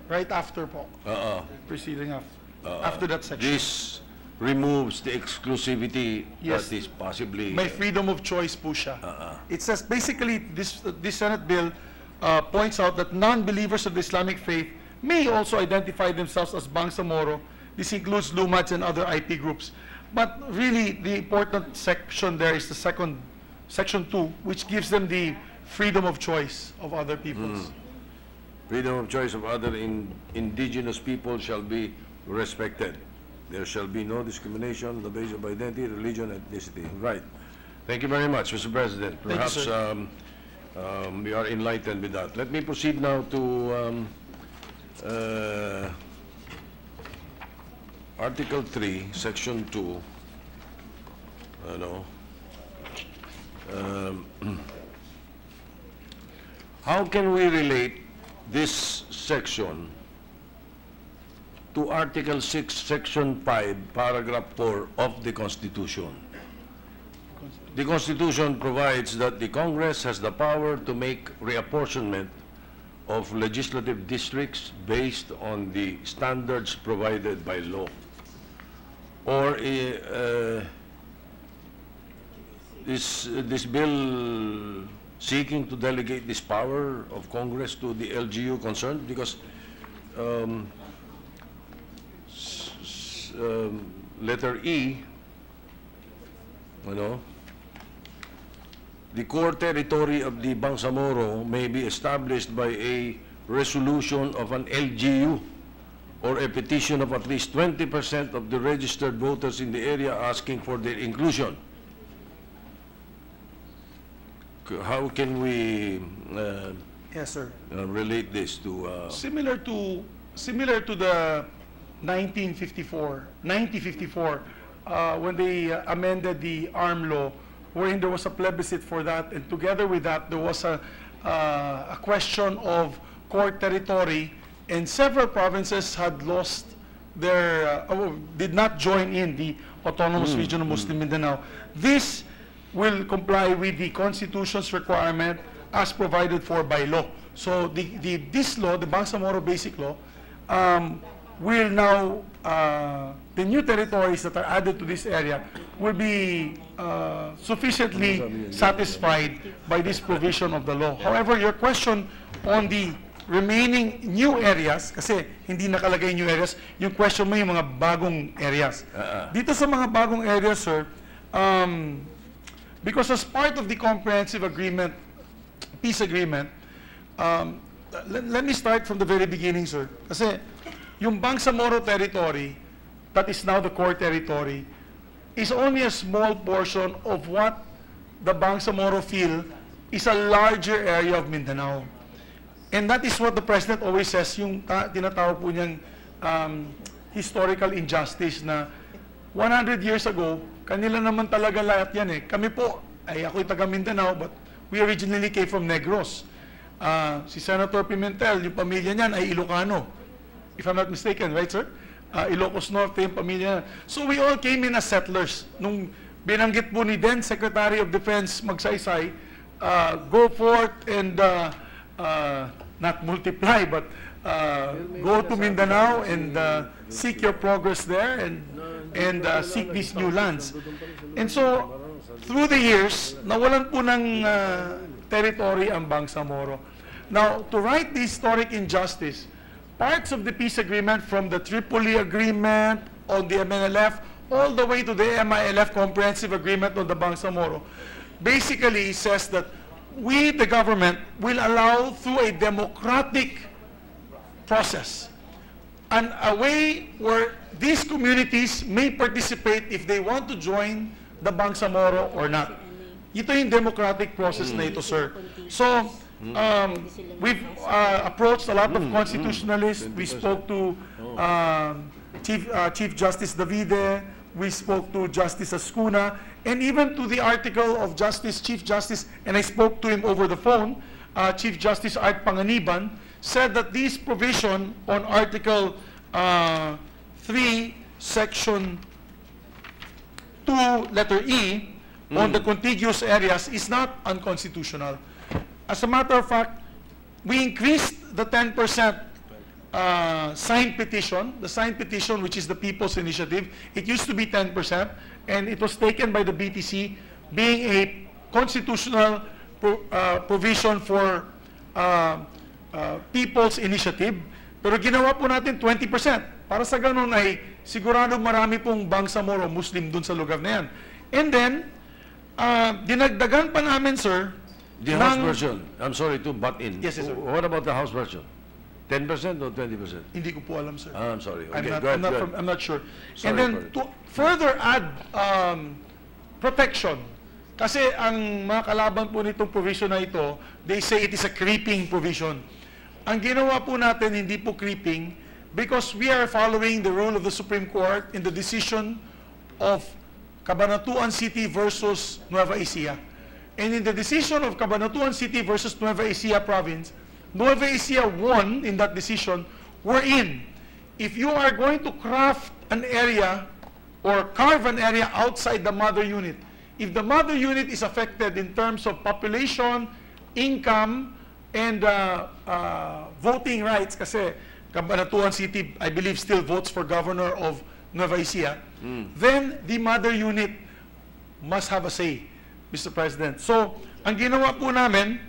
Right after po. Preceding after that section. This removes the exclusivity Yes. that is possibly... May freedom of choice po siya. It says basically this Senate bill points out that non-believers of the Islamic faith may also identify themselves as Bangsamoro. This includes Lumads and other IP groups. But really, the important section there is the Section 2, which gives them the freedom of choice of other peoples. Freedom of choice of other indigenous people shall be respected. There shall be no discrimination on the basis of identity, religion, ethnicity. Right. Thank you very much, Mr. President. Perhaps we are enlightened with that. Let me proceed now to Article 3, Section 2. How can we relate this section to Article 6, Section 5, Paragraph 4 of the Constitution? The Constitution provides that the Congress has the power to make reapportionment of legislative districts based on the standards provided by law. Or is this bill seeking to delegate this power of Congress to the LGU concerned? Because letter E, the core territory of the Bangsamoro may be established by a resolution of an LGU or a petition of at least 20% of the registered voters in the area asking for their inclusion. How can we Yes, sir. relate this to... Similar to the 1954, when they amended the arm law, wherein there was a plebiscite for that, and together with that, there was a question of core territory, and several provinces had lost their, did not join in the autonomous region of Muslim Mindanao. This will comply with the Constitution's requirement as provided for by law. So this law, the Bangsamoro Basic Law, will now, the new territories that are added to this area will be sufficiently satisfied by this provision of the law. However, your question on the remaining new areas, kasi hindi nakalagay new areas, yung question mo yung mga bagong areas. Dito sa mga bagong areas, sir, because as part of the comprehensive agreement, peace agreement, let me start from the very beginning, sir. Kasi yung Bangsamoro territory, that is now the core territory, is only a small portion of what the Bangsamoro feel is a larger area of Mindanao. And that is what the President always says, yung tinatawag po niyang historical injustice na 100 years ago, kanila naman talaga lahat yan eh. Kami po, ako'y taga Mindanao, but we originally came from Negros. Si Senator Pimentel, yung pamilya niyan ay Ilocano. If I'm not mistaken, right, sir? Ilocos Norte yung pamilya niyan. So we all came in as settlers. Nung binanggit po ni then Secretary of Defense Magsaysay, go forth and not multiply, but go to Mindanao and seek your progress there and seek these new lands. And so, through the years, nawalan po ng territory ang Bangsamoro. Now, to right the historic injustice, parts of the peace agreement from the Tripoli Agreement on the MNLF all the way to the MILF Comprehensive Agreement on the Bangsamoro basically says that we, the government, will allow through a democratic process and a way where these communities may participate if they want to join the Bangsamoro or not. Ito yung democratic process na ito, sir. So, we've approached a lot of constitutionalists. We spoke to Chief Justice Davide. We spoke to Justice Ascuna, and even to the article of Chief Justice, and I spoke to him over the phone, Chief Justice Art Panganiban, said that this provision on Article 3, Section 2, letter E, on the contiguous areas is not unconstitutional. As a matter of fact, we increased the 10% signed petition, the signed petition, which is the People's Initiative. It used to be 10%, and it was taken by the BTC, being a constitutional provision for People's Initiative. Pero ginawa po natin 20%. Para sa ganun ay sigurado marami pong Bangsamoro Muslim dun sa lugar na yan. And then, dinagdagan pa namin, sir, The House version, I'm sorry to butt in. Yes, yes, sir. What about the House version? 10% or 20%? Hindi ko po alam, sir. I'm sorry. Okay, I'm not sure. Sorry, and then, to further add protection, kasi ang mga kalaban po nitong provision na ito, they say it is a creeping provision. Ang ginawa po natin, hindi po creeping, because we are following the rule of the Supreme Court in the decision of Cabanatuan City versus Nueva Ecija. And in the decision of Cabanatuan City versus Nueva Ecija Province, Nueva Ecija won in that decision, wherein if you are going to craft an area or carve an area outside the mother unit, if the mother unit is affected in terms of population, income, and voting rights, kasi Cabanatuan City, I believe, still votes for governor of Nueva Ecija, then the mother unit must have a say, Mr. President. So, ang ginawa po namin,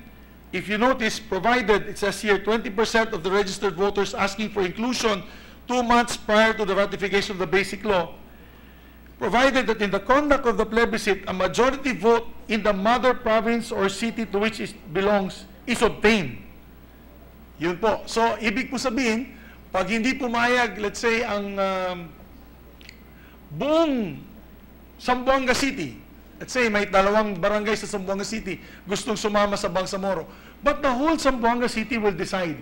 if you notice, provided, it says here, 20% of the registered voters asking for inclusion 2 months prior to the ratification of the Basic Law, provided that in the conduct of the plebiscite, a majority vote in the mother province or city to which it belongs is obtained. Yun po. So, ibig po sabihin, pag hindi pumayag, let's say, ang buong Zamboanga City, let's say, may 2 barangay sa Zamboanga City gustong sumama sa Bangsamoro, but the whole Zamboanga City will decide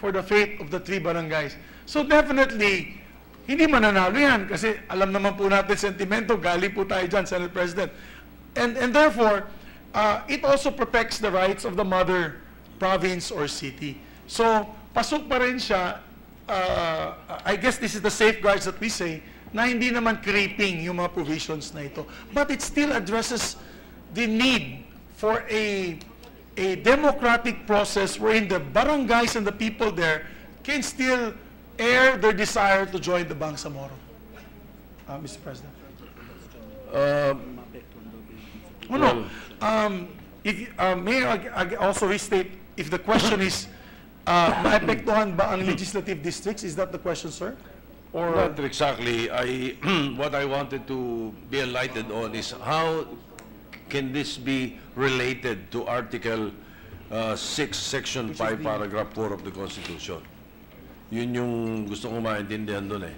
for the fate of the 3 barangays. So definitely, hindi mananalo yan kasi alam naman po natin sentimento, galing po tayo dyan, Senate President. And therefore, it also protects the rights of the mother province or city. So, pasok pa rin siya, I guess this is the safeguards that we say, na hindi naman creeping yung mga provisions na ito. But it still addresses the need for a a democratic process wherein the barangays and the people there can still air their desire to join the Bangsamoro. Mr. President. May I also restate, if the question is, maapektuhan ba ang legislative districts? Is that the question, sir? Or Not exactly. What I wanted to be enlightened on is how can this be related to Article 6, Section 5, Paragraph 4 of the Constitution? Yun yung gusto kong maintindihan doon eh.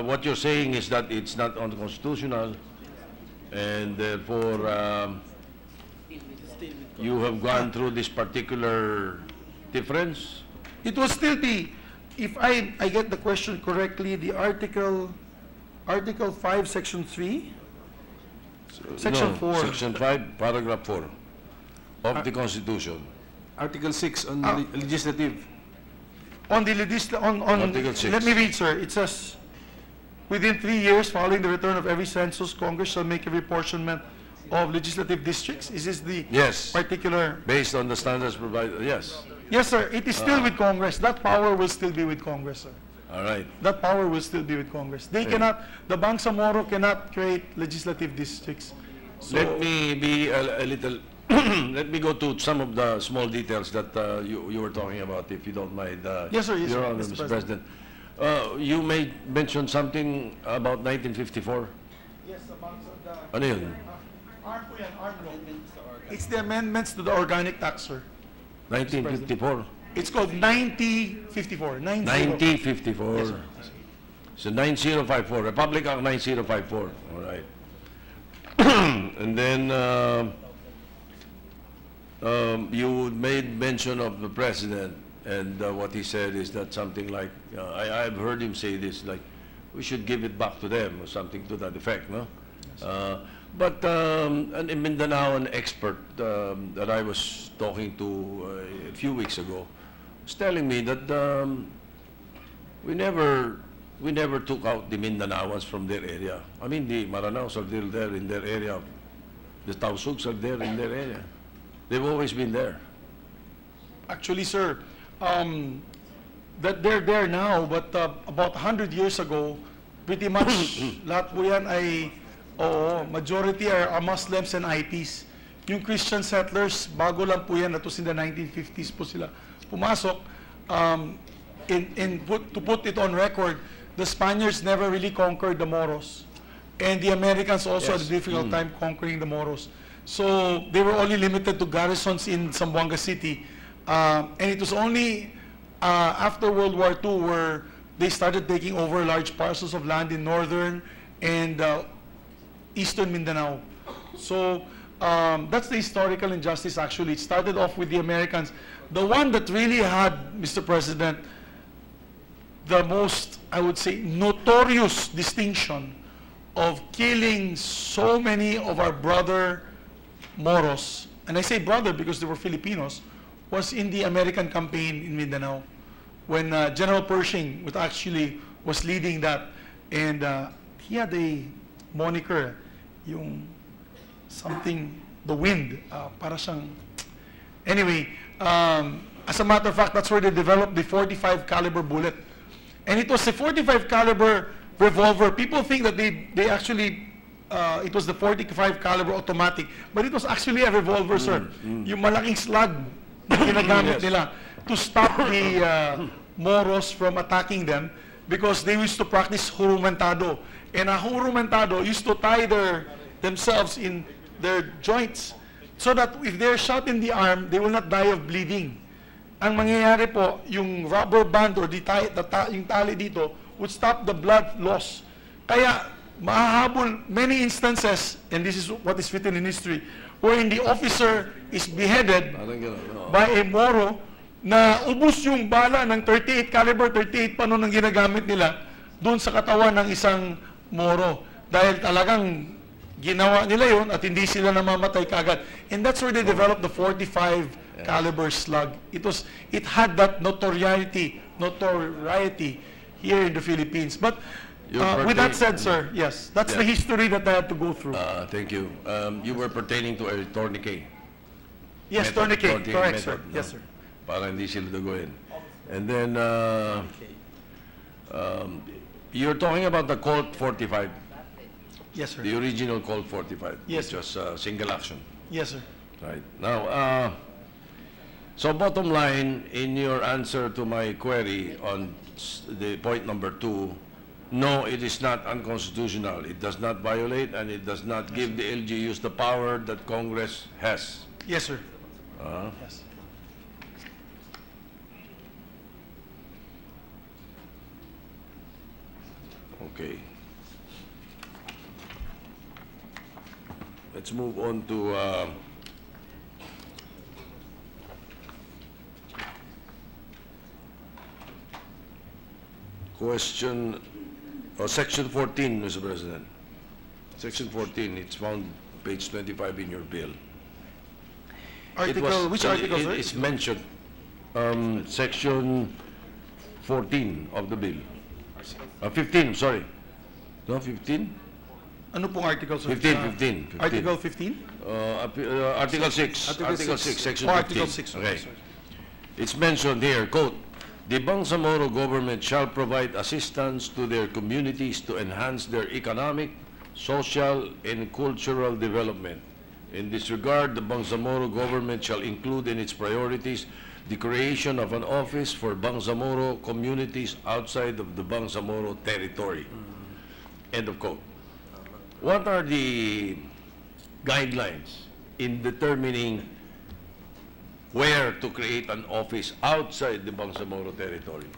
What you're saying is that it's not unconstitutional, and therefore you have gone through this particular difference. it will still be, if I get the question correctly, the Article 5, Section 3, Section 4. Section 5, Paragraph 4 of the Constitution. Article 6 on legislative. On the Article 6. Let me read, sir. It says, within 3 years following the return of every census, Congress shall make a reapportionment of legislative districts. Is this the Yes. particular? Based on the standards provided, yes. Yes, sir. It is still with Congress. That power will still be with Congress, sir. All right. That power will still be with Congress. They cannot, the Bangsamoro cannot create legislative districts. So, Let me be a little, let me go to some of the small details that you were talking about, if you don't mind. Yes, sir. Yes, Your sir, Honor, Mr. Mr. President. You may mention something about 1954. yes, the Ano yun? ARM po yan, ARM law. It's the amendments to the organic tax, sir. 1954. It's called 9054. 1954. Yes, sir. So 9054, Republic Act 9054. All right. And then you made mention of the president, and what he said is that something like, I've heard him say this, like, we should give it back to them, or something to that effect, no? But an Mindanaoan expert that I was talking to a few weeks ago was telling me that we never took out the Mindanaoans from their area. I mean, the Maranaos are still there in their area. The Tausugs are there in their area. They've always been there. Actually, sir, that they're there now, but about 100 years ago, pretty much lahat po yan ay, majority are Muslims and IPs. Yung Christian settlers, bago lang po yan, natos in the 1950s po sila pumasok. To put it on record, the Spaniards never really conquered the Moros. And the Americans also had a difficult time conquering the Moros. So they were only limited to garrisons in Zamboanga City. And it was only after World War II where they started taking over large parcels of land in northern and eastern Mindanao. So that's the historical injustice actually. It started off with the Americans. The one that really had, Mr. President, the most, I would say, notorious distinction of killing so many of our brother Moros, and I say brother because they were Filipinos, was in the American campaign in Mindanao, when General Pershing was leading that, and he had a moniker, yung something, the wind, para siyang, anyway, as a matter of fact, that's where they developed the 45 caliber bullet, and it was a 45 caliber revolver. People think that they actually it was the 45 caliber automatic, but it was actually a revolver, sir. Yung malaking slug na ginagamit nila to stop the Moros from attacking them, because they used to practice jurumentado. And a jurumentado used to tie themselves in their joints so that if they're shot in the arm, they will not die of bleeding. Ang mangyayari po, yung rubber band or yung tali dito would stop the blood loss. Kaya mahahabol many instances, and this is what is written in history, wherein the officer is beheaded by a Moro na ubus yung bala ng 38 caliber, 38 pa noon ang ginagamit nila doon sa katawan ng isang Moro. Dahil talagang ginawa nila yun at hindi sila namamatay kagad. And that's where they developed the 45 caliber slug. It had that notoriety here in the Philippines. But with that said, sir, yes, that's the history that I had to go through. Thank you. You were pertaining to a tourniquet. Yes, tourniquet. Correct, sir. Yes, sir. Para hindi sila duguin. And then, you're talking about the Colt 45, Yes, sir. the original Colt 45, Yes, which was single action. Yes, sir. Right. Now, so bottom line, in your answer to my query on the point number 2, no, it is not unconstitutional. It does not violate, and it does not give the LGUs the power that Congress has. Yes, sir. Yes. Okay. Let's move on to question, or section 14, Mr. President. Section 14, it's found page 25 in your bill. Which article, sir? It's mentioned, section 14 of the bill. 15, sorry. No, 15? Ano pong article, sir? 15. Article 15? Article 6. Article 6, section 15. Article 6. Okay. It's mentioned here, quote, the Bangsamoro government shall provide assistance to their communities to enhance their economic, social, and cultural development. In this regard, the Bangsamoro government shall include in its priorities the creation of an office for Bangsamoro communities outside of the Bangsamoro territory. End of quote. What are the guidelines in determining where to create an office outside the Bangsamoro territory?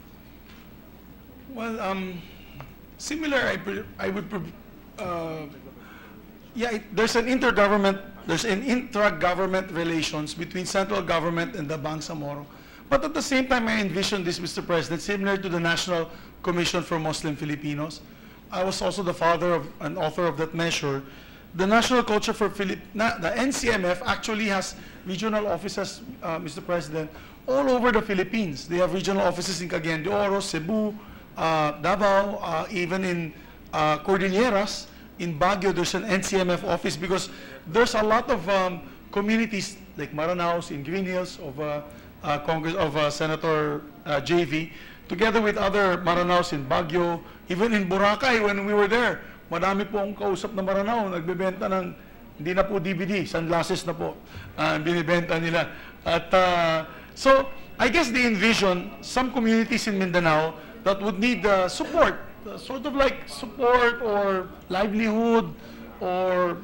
Well, similar, there's an intra-government relations between central government and the Bangsamoro. But at the same time, I envision this, Mr. President, similar to the National Commission for Muslim Filipinos. I was also the father of an author of that measure. The National Culture for the NCMF actually has regional offices, Mr. President, all over the Philippines. They have regional offices in Cagayan de Oro, Cebu, Davao, even in Cordilleras. In Baguio, there's an NCMF office because there's a lot of communities like Maranaos in Green Hills of Senator JV, together with other Maranaos in Baguio, even in Boracay when we were there. Madami po ang kausap na Maranao, nagbebenta ng, hindi na po DVD, sunglasses na po, binibenta nila. At so, I guess they envision some communities in Mindanao that would need support, sort of like support or livelihood or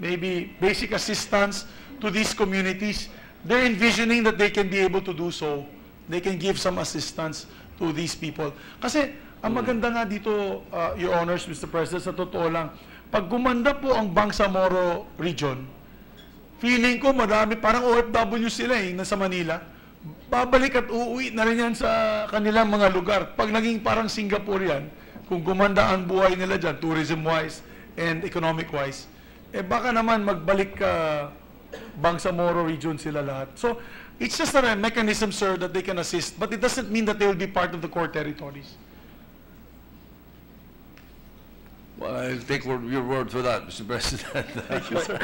maybe basic assistance to these communities. They're envisioning that they can be able to do so. They can give some assistance to these people. Kasi, ang maganda nga dito, Your Honors, Mr. President, sa totoo lang, pag gumanda po ang Bangsamoro region, feeling ko madami, parang OFW sila nasa Manila, babalik at uuwi na rin yan sa kanilang mga lugar. Pag naging parang Singapore yan, kung gumanda ang buhay nila dyan, tourism-wise and economic-wise, baka naman magbalik Bangsamoro region sila lahat. So, it's just a mechanism, sir, that they can assist, but it doesn't mean that they will be part of the core territories. Well, I'll take your word for that, Mr. President. Thank you, sir.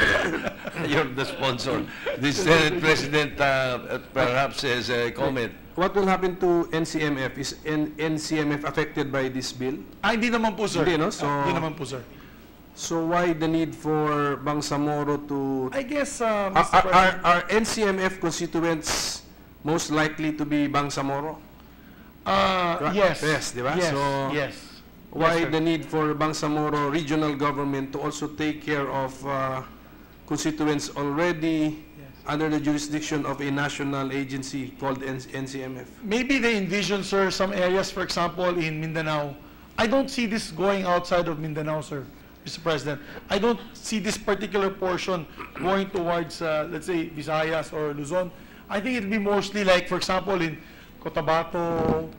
You're the sponsor. The Senate President perhaps has a comment. What will happen to NCMF? Is NCMF affected by this bill? Hindi naman po, sir. Hindi, no? So, hindi naman po, sir. So why the need for Bangsamoro to... I guess, Mr. President... Are NCMF constituents most likely to be Bangsamoro? Yes. Yes, di ba? Yes, so, yes. Why the need for Bangsamoro regional government to also take care of constituents already under the jurisdiction of a national agency called NCMF? Maybe they envision, sir, some areas, for example, in Mindanao. I don't see this going outside of Mindanao, sir, Mr. President. I don't see this particular portion going towards, let's say, Visayas or Luzon. I think it'll be mostly like, for example, in Cotabato,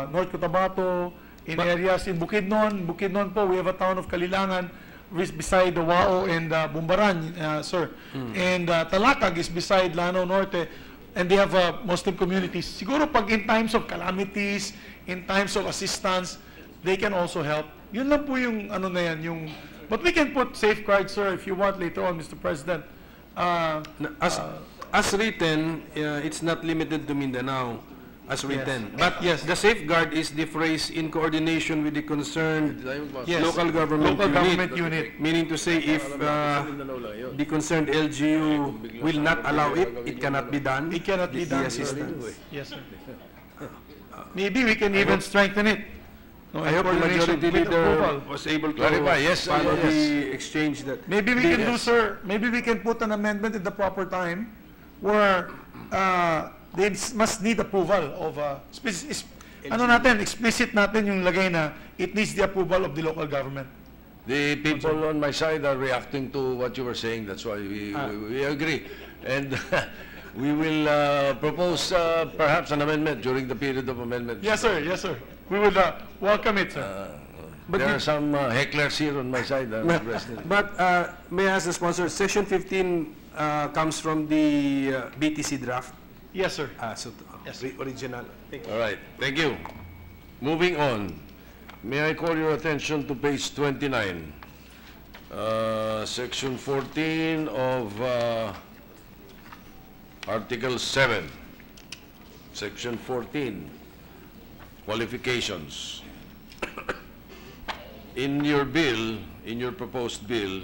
North Cotabato, in areas in Bukidnon. Bukidnon po, we have a town of Kalilangan beside the Wao and Bumbaran, sir. And Talakag is beside Lanao Norte, and they have Muslim communities. Siguro pag in times of calamities, in times of assistance, they can also help. Yun lang po yung ano na yan, yung... But we can put safeguards, sir, if you want later on, Mr. President. As written, it's not limited to Mindanao as written. But Yes. the safeguard is the phrase in coordination with the concerned Yes. local government Local unit. government unit. Meaning to say, if the concerned LGU will not allow it, it cannot be done. It cannot be The done. assistance. Yes, sir. Maybe we can even strengthen it. No, I hope the coordination majority with leader approval. was able to Clarify, yes, follow yes. the exchange that. Maybe we can do, sir, maybe we can put an amendment at the proper time where they must need approval of, explicit natin yung lagay na it needs the approval of the local government. The people on my side are reacting to what you were saying. That's why we agree. And we will propose perhaps an amendment during the period of amendment. Yes, sir, yes, sir. We would welcome it, sir. But There are some hecklers here on my side, Mr. President. But may I ask the sponsor, Section 15 comes from the BTC draft? Yes, sir. Yes. Original. Thank you. All right, thank you. Moving on, may I call your attention to page 29, Section 14 of Article 7, Section 14, qualifications. In your bill, in your proposed bill,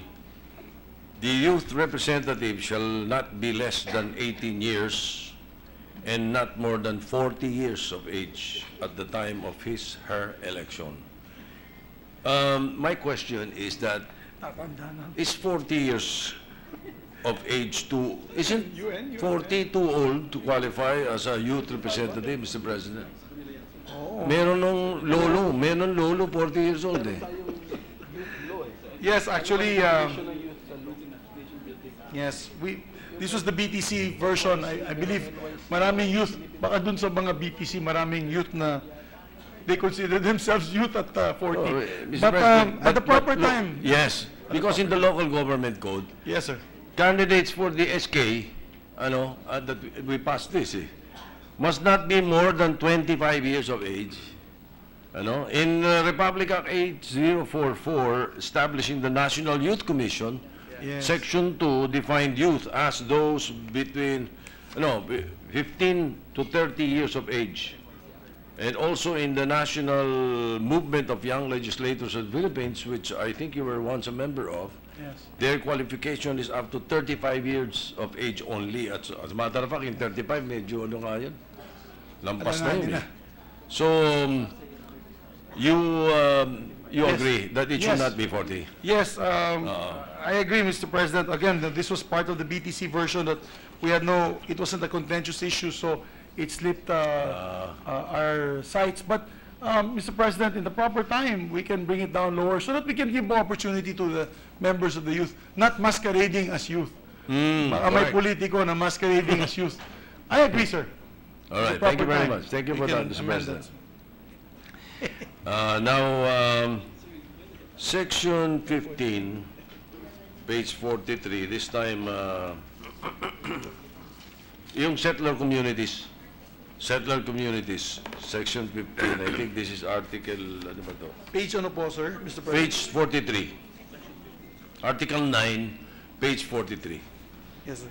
the youth representative shall not be less than 18 years and not more than 40 years of age at the time of his/her election. My question is that, is 40 years of age isn't 40 too old to qualify as a youth representative, Mr. President? Meron lolo 40 years old eh. Yes, actually, yes, this was the BTC version. I believe maraming youth, baka dun sa mga BTC, maraming youth na they consider themselves youth at 40. Mr. But President, at the proper look, time. Yes, because in the local government code, Yes, sir. candidates for the SK, that we passed this, must not be more than 25 years of age. In Republic Act 8044, establishing the National Youth Commission, Yes. Section 2 defined youth as those between 15 to 30 years of age. And also in the National Movement of Young Legislators of the Philippines, which I think you were once a member of, Yes. their qualification is up to 35 years of age only. As a matter of fact, in 35, medyo nga yan. Lampas na yun eh. So, you Yes. agree that it should Yes. not be 40? Yes, I agree, Mr. President. Again, this was part of the BTC version that we had it wasn't a contentious issue, so it slipped our sights. But, Mr. President, in the proper time, we can bring it down lower so that we can give more opportunity to the members of the youth, not masquerading as youth. Baka may correct. politiko na masquerading as youth. I agree, sir. All right, The thank you proper very time. much. Thank you We for that, can Mr. amend President. that. Now, Section 15, page 43, this time, yung settler communities, Section 15, I think this is Article, ano ba to? Page ano po, sir, Mr. President? Page 43. Article 9, page 43. Yes, sir.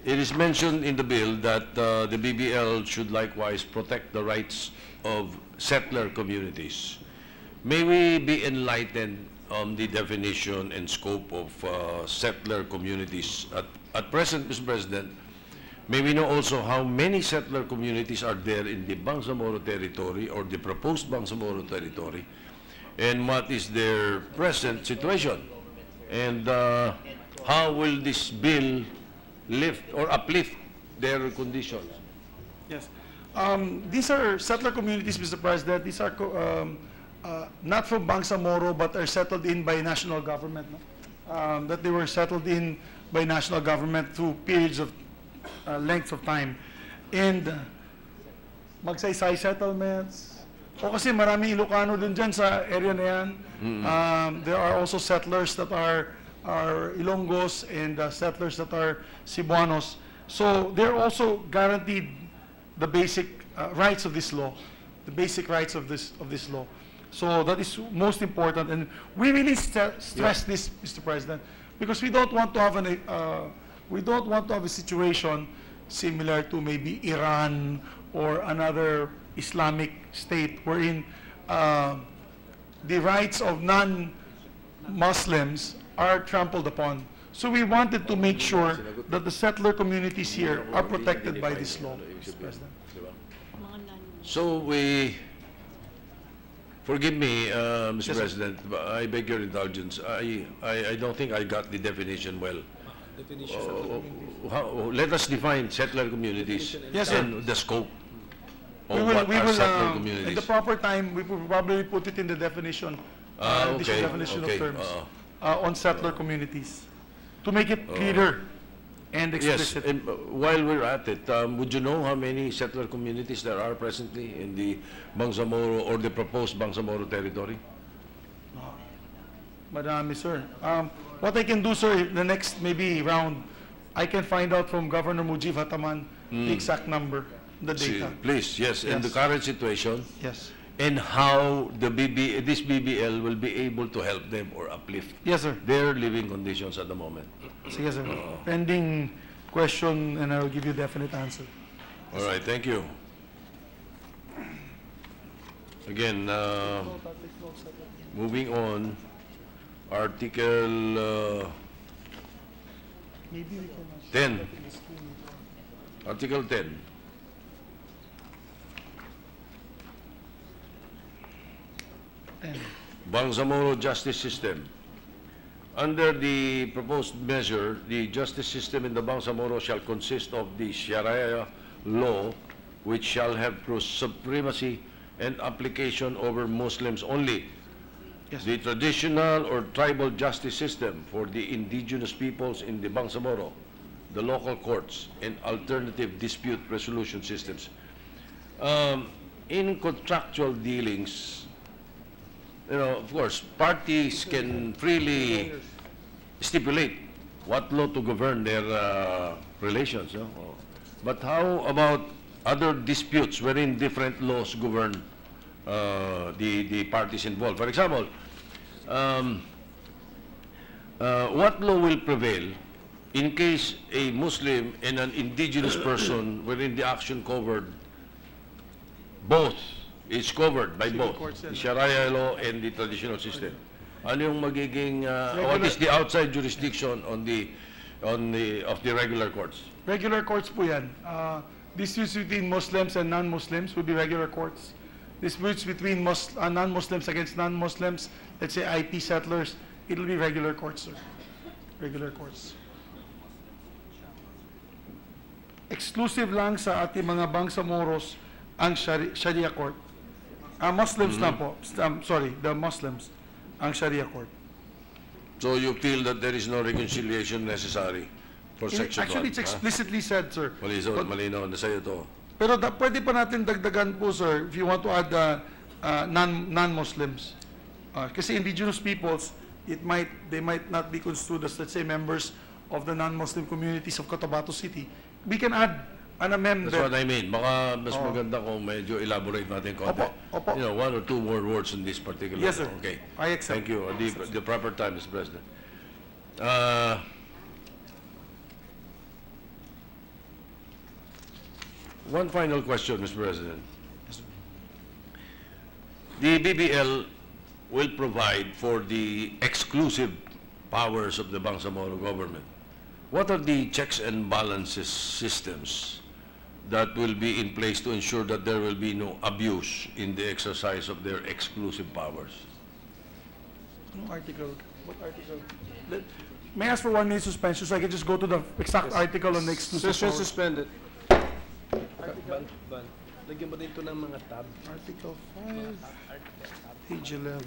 It is mentioned in the bill that the BBL should likewise protect the rights of settler communities. May we be enlightened on the definition and scope of settler communities? At present, Mr. President, may we know also how many settler communities are there in the Bangsamoro territory or the proposed Bangsamoro territory, and what is their present situation? And how will this bill lift or uplift their conditions? Yes. These are settler communities, Mr. President. These are not from Bangsamoro, but are settled in by national government. No? That they were settled in by national government through periods of lengths of time. And magsaysay settlements. O kasi maraming Ilocano din dyan sa area na yan. There are also settlers that are Ilonggos and settlers that are Cebuanos. So they're also guaranteed the basic rights of this law, the basic rights of this law. So that is most important, and we really stress this, Mr. President, because we don't want to have We don't want to have a situation similar to maybe Iran or another Islamic state wherein the rights of non-Muslims are trampled upon. So we wanted to make sure that the settler communities here are protected by this law, Mr. President. So forgive me, Mr. President, but I beg your indulgence. I don't think I got the definition well. Let us define settler communities and the scope of what are settler communities. At the proper time, we will probably put it in the definition, definition of terms on settler communities to make it clearer and explicit. Yes, and while we're at it, would you know how many settler communities there are presently in the Bangsamoro or the proposed Bangsamoro territory? Madami, sir. What I can do, sir, the next maybe round, I can find out from Governor Mujib Hataman the exact number, the data. Please, yes, in the current situation, Yes. and how this BBL will be able to help them or uplift Yes, sir. their living conditions at the moment. Sige, sir. Pending question, and I will give you a definite answer. All right, thank you. Again, moving on, Article 10. Article 10. Bangsamoro Justice System. Under the proposed measure, the justice system in the Bangsamoro shall consist of the Sharia law, which shall have supremacy and application over Muslims only. Yes. The traditional or tribal justice system for the indigenous peoples in the Bangsamoro, the local courts, and alternative dispute resolution systems. In contractual dealings, of course, parties can freely stipulate what law to govern their relations. But how about other disputes wherein different laws govern the parties involved? For example, what law will prevail in case a Muslim and an indigenous person wherein the action covered both is covered by both the Sharia law and the traditional system? Ano yung magiging what is the outside jurisdiction of the regular courts? Regular courts po yan. Disputes between Muslims and non-Muslims would be regular courts. Disputes between non-Muslims against non-Muslims, let's say IP settlers, it'll be regular courts, sir. Regular courts. Exclusive lang sa ating mga Bangsamoros ang Sharia court. Muslims lang po. Sorry, the Muslims ang Sharia court. So you feel that there is no reconciliation necessary for Section 1? Actually, it's explicitly said, sir. Malinaw na sa'yo to. Pero pwede pa natin dagdagan po, sir, if you want to add non-Muslims. Kasi indigenous peoples, they might not be construed as, let's say, members of the non-Muslim communities of Cotabato City. We can add an amendment. That's what I mean. Baka mas maganda kung medyo elaborate natin konti. Opo. One or two more words in this particular. Yes, sir. Okay. I accept. Thank you. The proper time, Mr. President. One final question, Mr. President. The BBL will provide for the exclusive powers of the Bangsamoro government. What are the checks and balances systems that will be in place to ensure that there will be no abuse in the exercise of their exclusive powers? No article. What article? May I ask for 1 minute suspension so I can just go to the exact article on the exclusive Session powers? suspended. Ban. Lagyan mo dito ng mga tab. Article 5, page 11.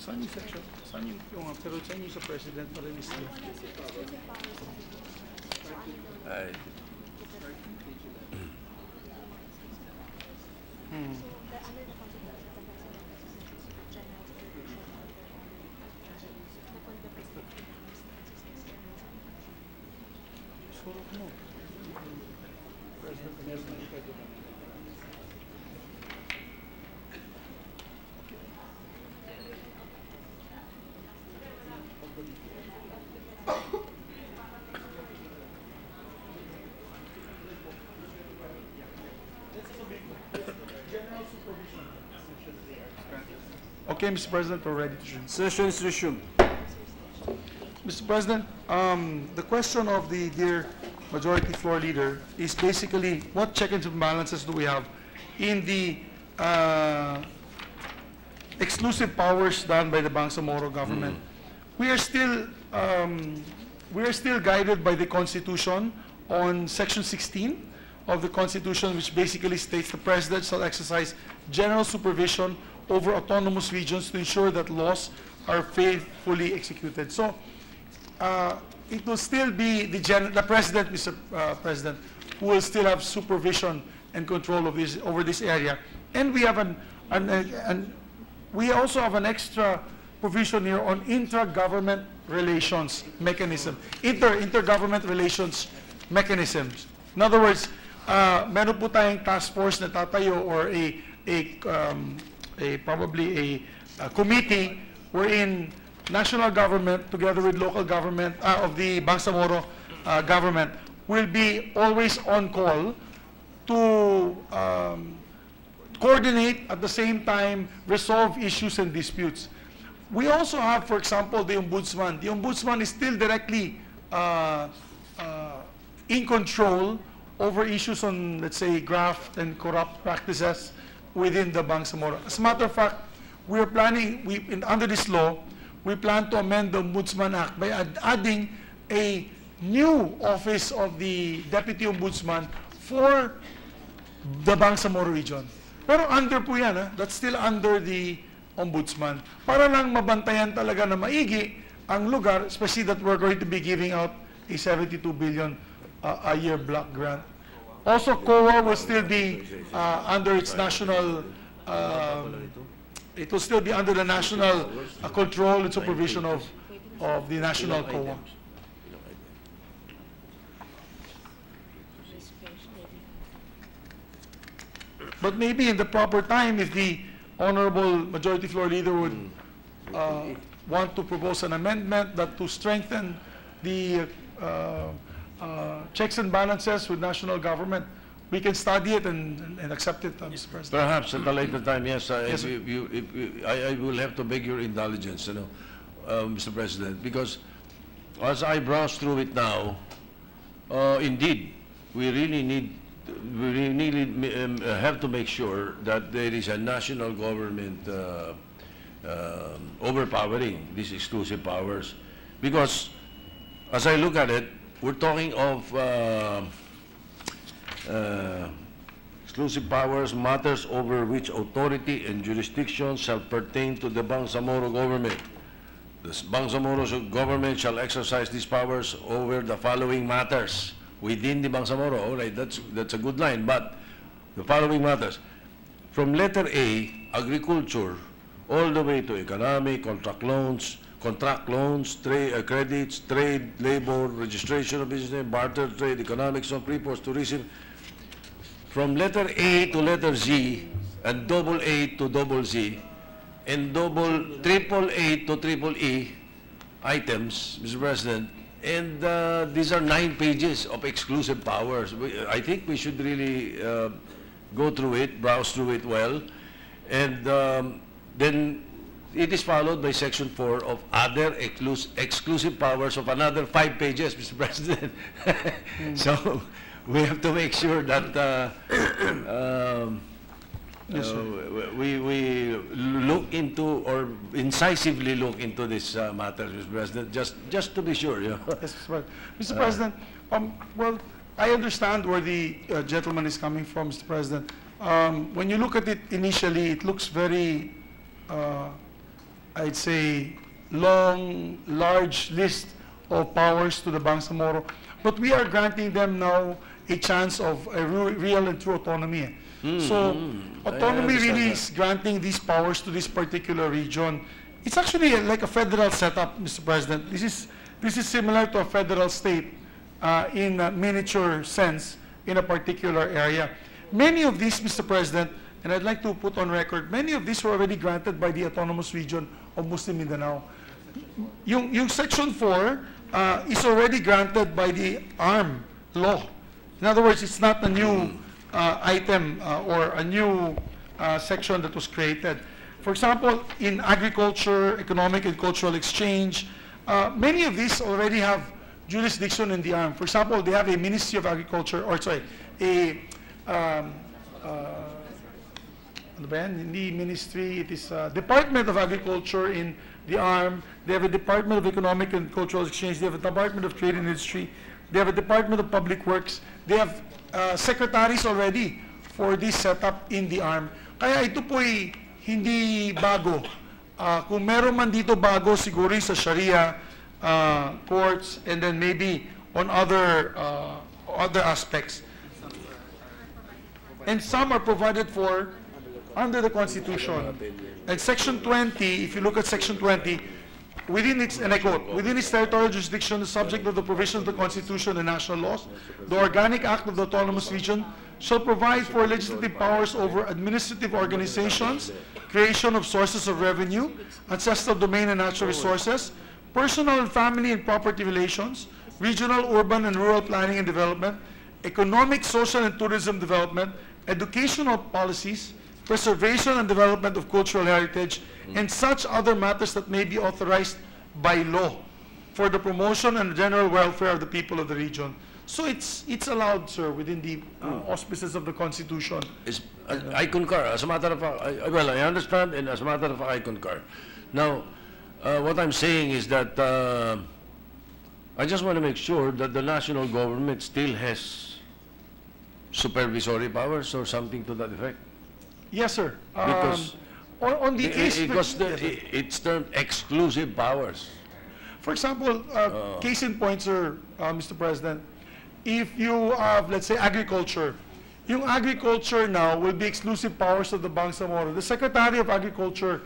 Saan yung section? Saan yung pero saan yung sa President para list niya? Okay, Mr. President, we're ready to resume. Session is resumed. Mr. President, the question of the dear Majority Floor Leader is basically what checks and balances do we have in the exclusive powers done by the Bangsamoro government. We are still guided by the Constitution on Section 16 of the Constitution, which basically states the President shall exercise general supervision over autonomous regions to ensure that laws are faithfully executed. So it will still be the President, Mr. President, who will still have supervision and control of this over this area. And we have we also have an extra provision here on intra-government relations mechanism, intergovernment relations mechanisms. In other words, meron po tayong task force na tatayo or probably a committee wherein national government together with local government of the Bangsamoro government will be always on call to coordinate, at the same time resolve issues and disputes. We also have, for example, the Ombudsman. The Ombudsman is still directly in control over issues on, let's say, graft and corrupt practices within the Bangsamoro. As a matter of fact, we're planning, under this law, we plan to amend the Ombudsman Act by adding a new office of the Deputy Ombudsman for the Bangsamoro region. Pero under po yan, that's still under the Ombudsman. Para lang mabantayan talaga na maigi ang lugar, especially that we're going to be giving out a 72 billion a year block grant. Also, COA will still be under its national, it will still be under the national control and supervision of the national COA. But maybe in the proper time, if the Honorable Majority Floor Leader would want to propose an amendment that to strengthen the checks and balances with national government, we can study it and accept it, Mr. President. Perhaps at a later time, yes. Yes, I will have to beg your indulgence, Mr. President, because as I browse through it now, indeed, we really have to make sure that there is a national government overpowering these exclusive powers, because as I look at it, we're talking of exclusive powers, matters over which authority and jurisdiction shall pertain to the Bangsamoro government. The Bangsamoro government shall exercise these powers over the following matters within the Bangsamoro. All right, that's a good line, but the following matters. From letter A, agriculture, all the way to economic, contract loans, credits, trade, labor, registration of business, barter trade, economics of reports, tourism. From letter A to letter Z, and double A to double Z, and triple A to triple E items, Mr. President, and these are 9 pages of exclusive powers. I think we should really go through it, browse through it well, and then it is followed by Section 4 of other exclusive powers of another 5 pages, Mr. President. So we have to make sure that we look into, or incisively look into this matter, Mr. President, just to be sure. Yes, Mr. President, well, I understand where the gentleman is coming from, Mr. President. When you look at it initially, it looks very, I'd say, large list of powers to the Bangsamoro, but we are granting them now a chance of a real and true autonomy. So autonomy really is granting these powers to this particular region. It's actually like a federal setup, Mr. President. This is similar to a federal state. in a miniature sense in a particular area. Many of these, Mr. President, and I'd like to put on record, many of these were already granted by the Autonomous Region of Muslim Mindanao. Yung Section 4 is already granted by the ARM law. In other words, it's not a new item or a new section that was created. For example, in agriculture, economic and cultural exchange, many of these already have jurisdiction in the ARM. For example, they have a Ministry of Agriculture, or sorry, a ano ba yan? Hindi ministry, it is Department of Agriculture in the ARM. They have a Department of Economic and Cultural Exchange. They have a Department of Trade and Industry. They have a Department of Public Works. They have secretaries already for this setup in the ARM. Kaya ito po'y hindi bago. Kung meron man dito bago, siguro sa Sharia courts and then maybe on other aspects. And some are provided for under the Constitution. And Section 20, if you look at Section 20, within its, and I quote, within its territorial jurisdiction, the subject of the provisions of the Constitution and national laws, the Organic Act of the Autonomous Region shall provide for legislative powers over administrative organizations, creation of sources of revenue, ancestral domain and natural resources, personal and family and property relations, regional, urban, and rural planning and development, economic, social, and tourism development, educational policies, preservation and development of cultural heritage, and such other matters that may be authorized by law for the promotion and general welfare of the people of the region. So it's allowed, sir, within the auspices of the Constitution. I concur. As a matter of fact, I understand, and as a matter of fact, I concur. Now, what I'm saying is that I just want to make sure that the national government still has supervisory powers or something to that effect. Yes, sir. Because on the case, it's termed exclusive powers. For example, case in point, sir, Mr. President, if you have, let's say, agriculture, yung agriculture now will be exclusive powers of the Bangsamoro. The Secretary of Agriculture,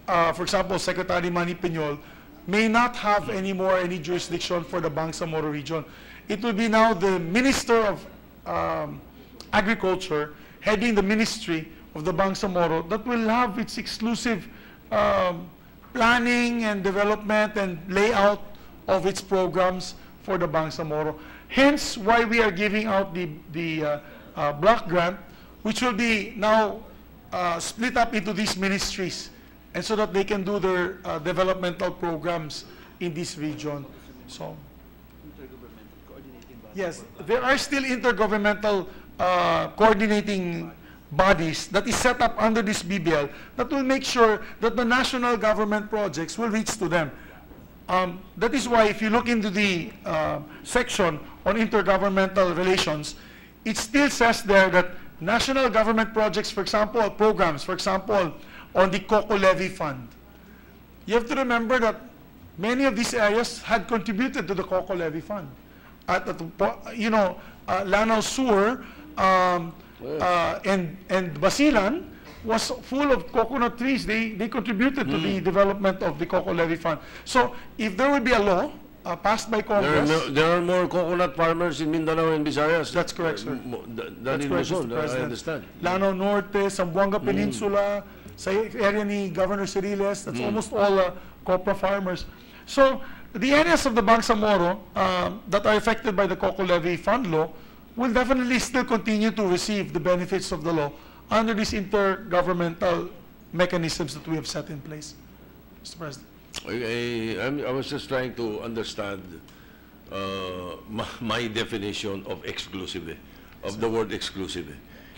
for example, Secretary Manny Peñol, may not have anymore any jurisdiction for the Bangsamoro region. It will be now the Minister of Agriculture heading the ministry of the Bangsamoro that will have its exclusive planning and development and layout of its programs for the Bangsamoro. Hence why we are giving out the block grant, which will be now split up into these ministries, and so that they can do their developmental programs in this region. So, yes, there are still intergovernmental coordinating bodies that is set up under this BBL that will make sure that the national government projects will reach to them. That is why if you look into the section on intergovernmental relations, it still says there that national government projects, for example, programs, for example, on the Coco Levy Fund. You have to remember that many of these areas had contributed to the Coco Levy Fund. You know, Lanao Sur and Basilan was full of coconut trees. They contributed to the development of the Coco Levy Fund. So if there will be a law passed by Congress... There are more coconut farmers in Mindanao and Visayas. That's correct, sir. Than in Luzon, I understand. Lanao Norte, Zamboanga Peninsula, sa area ni Governor Ceriles, that's almost all copra farmers. So the areas of the Bangsamoro that are affected by the Coco Levy Fund law will definitely still continue to receive the benefits of the law under these intergovernmental mechanisms that we have set in place, Mr. President. I was just trying to understand my definition of exclusive, of the word exclusive.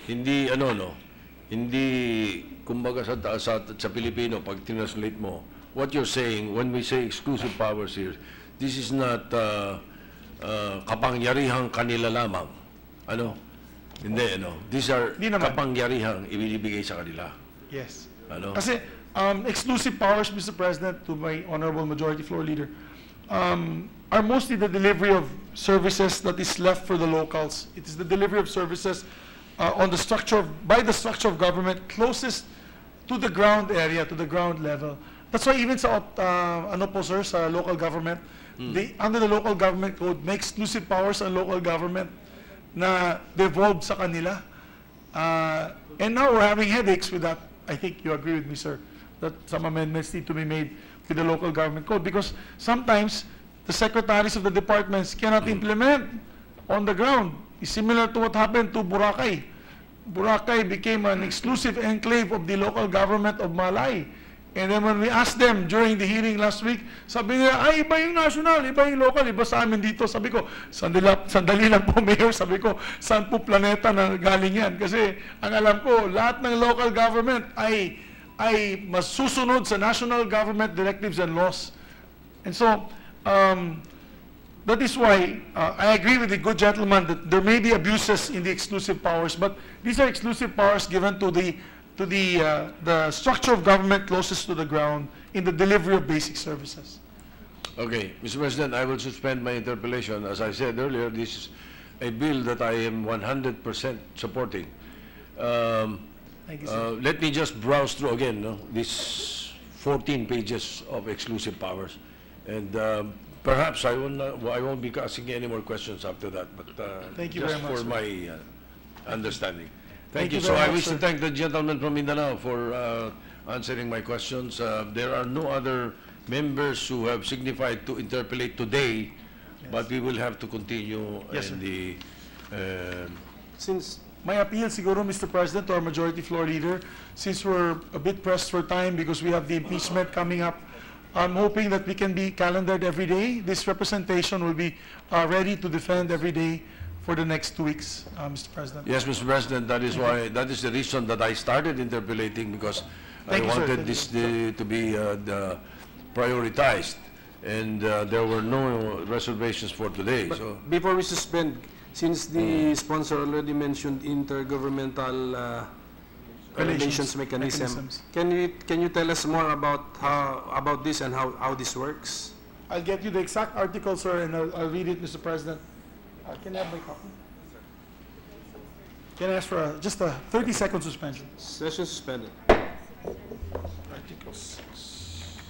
Hindi, hindi, kumbaga sa Pilipino, pag translate mo, what you're saying, when we say exclusive powers here, this is not kapangyarihang kanila lamang. Hindi, These are kapangyarihang ibinibigay sa kanila. Yes. Kasi exclusive powers, Mr. President, to my Honorable Majority Floor Leader, are mostly the delivery of services that is left for the locals. It is the delivery of services on the structure by the structure of government closest to the ground area, to the ground level. That's why even sa ano po sir, sa local government, under the local government code, may exclusive powers ang local government na devolved sa kanila. And now we're having headaches with that. I think you agree with me, sir, that some amendments need to be made with the local government code because sometimes the secretaries of the departments cannot implement on the ground. It's similar to what happened to Boracay. Boracay became an exclusive enclave of the local government of Malay. And then when we asked them during the hearing last week, sabi nila, ay, iba yung national, iba yung local, iba sa amin dito. Sabi ko, sandali lang po, Mayor. Sabi ko, saan po planeta na galing yan? Kasi ang alam ko, lahat ng local government ay mas susunod sa national government directives and laws. And so, that is why I agree with the good gentleman that there may be abuses in the exclusive powers, but these are exclusive powers given to the structure of government closest to the ground in the delivery of basic services. Okay, Mr. President, I will suspend my interpellation. As I said earlier, this is a bill that I am 100% supporting. Thank you, sir. Let me just browse through again these 14 pages of exclusive powers, and perhaps I won't be asking any more questions after that. But thank you just very much, for sir. my understanding. Thank Thank you. you So very I much, wish to sir. thank the gentleman from Mindanao for answering my questions. There are no other members who have signified to interpellate today, but we will have to continue Yes, in sir. the. Since My appeal siguro, Mr. President, to our Majority Floor Leader, since we're a bit pressed for time because we have the impeachment coming up, I'm hoping that we can be calendared every day. This representation will be ready to defend every day for the next 2 weeks, Mr. President. Yes, Mr. President, that is why, that is the reason that I started interpellating, because I Thank you, sir. wanted Thank this to be prioritized, and there were no reservations for today, so. before we suspend, since the sponsor already mentioned intergovernmental relations mechanism, mechanisms. can you tell us more about this and how this works? I'll get you the exact article, sir, and I'll read it, Mr. President. Can I have my copy? Can I ask for just a 30-second suspension? Session suspended. Article 6.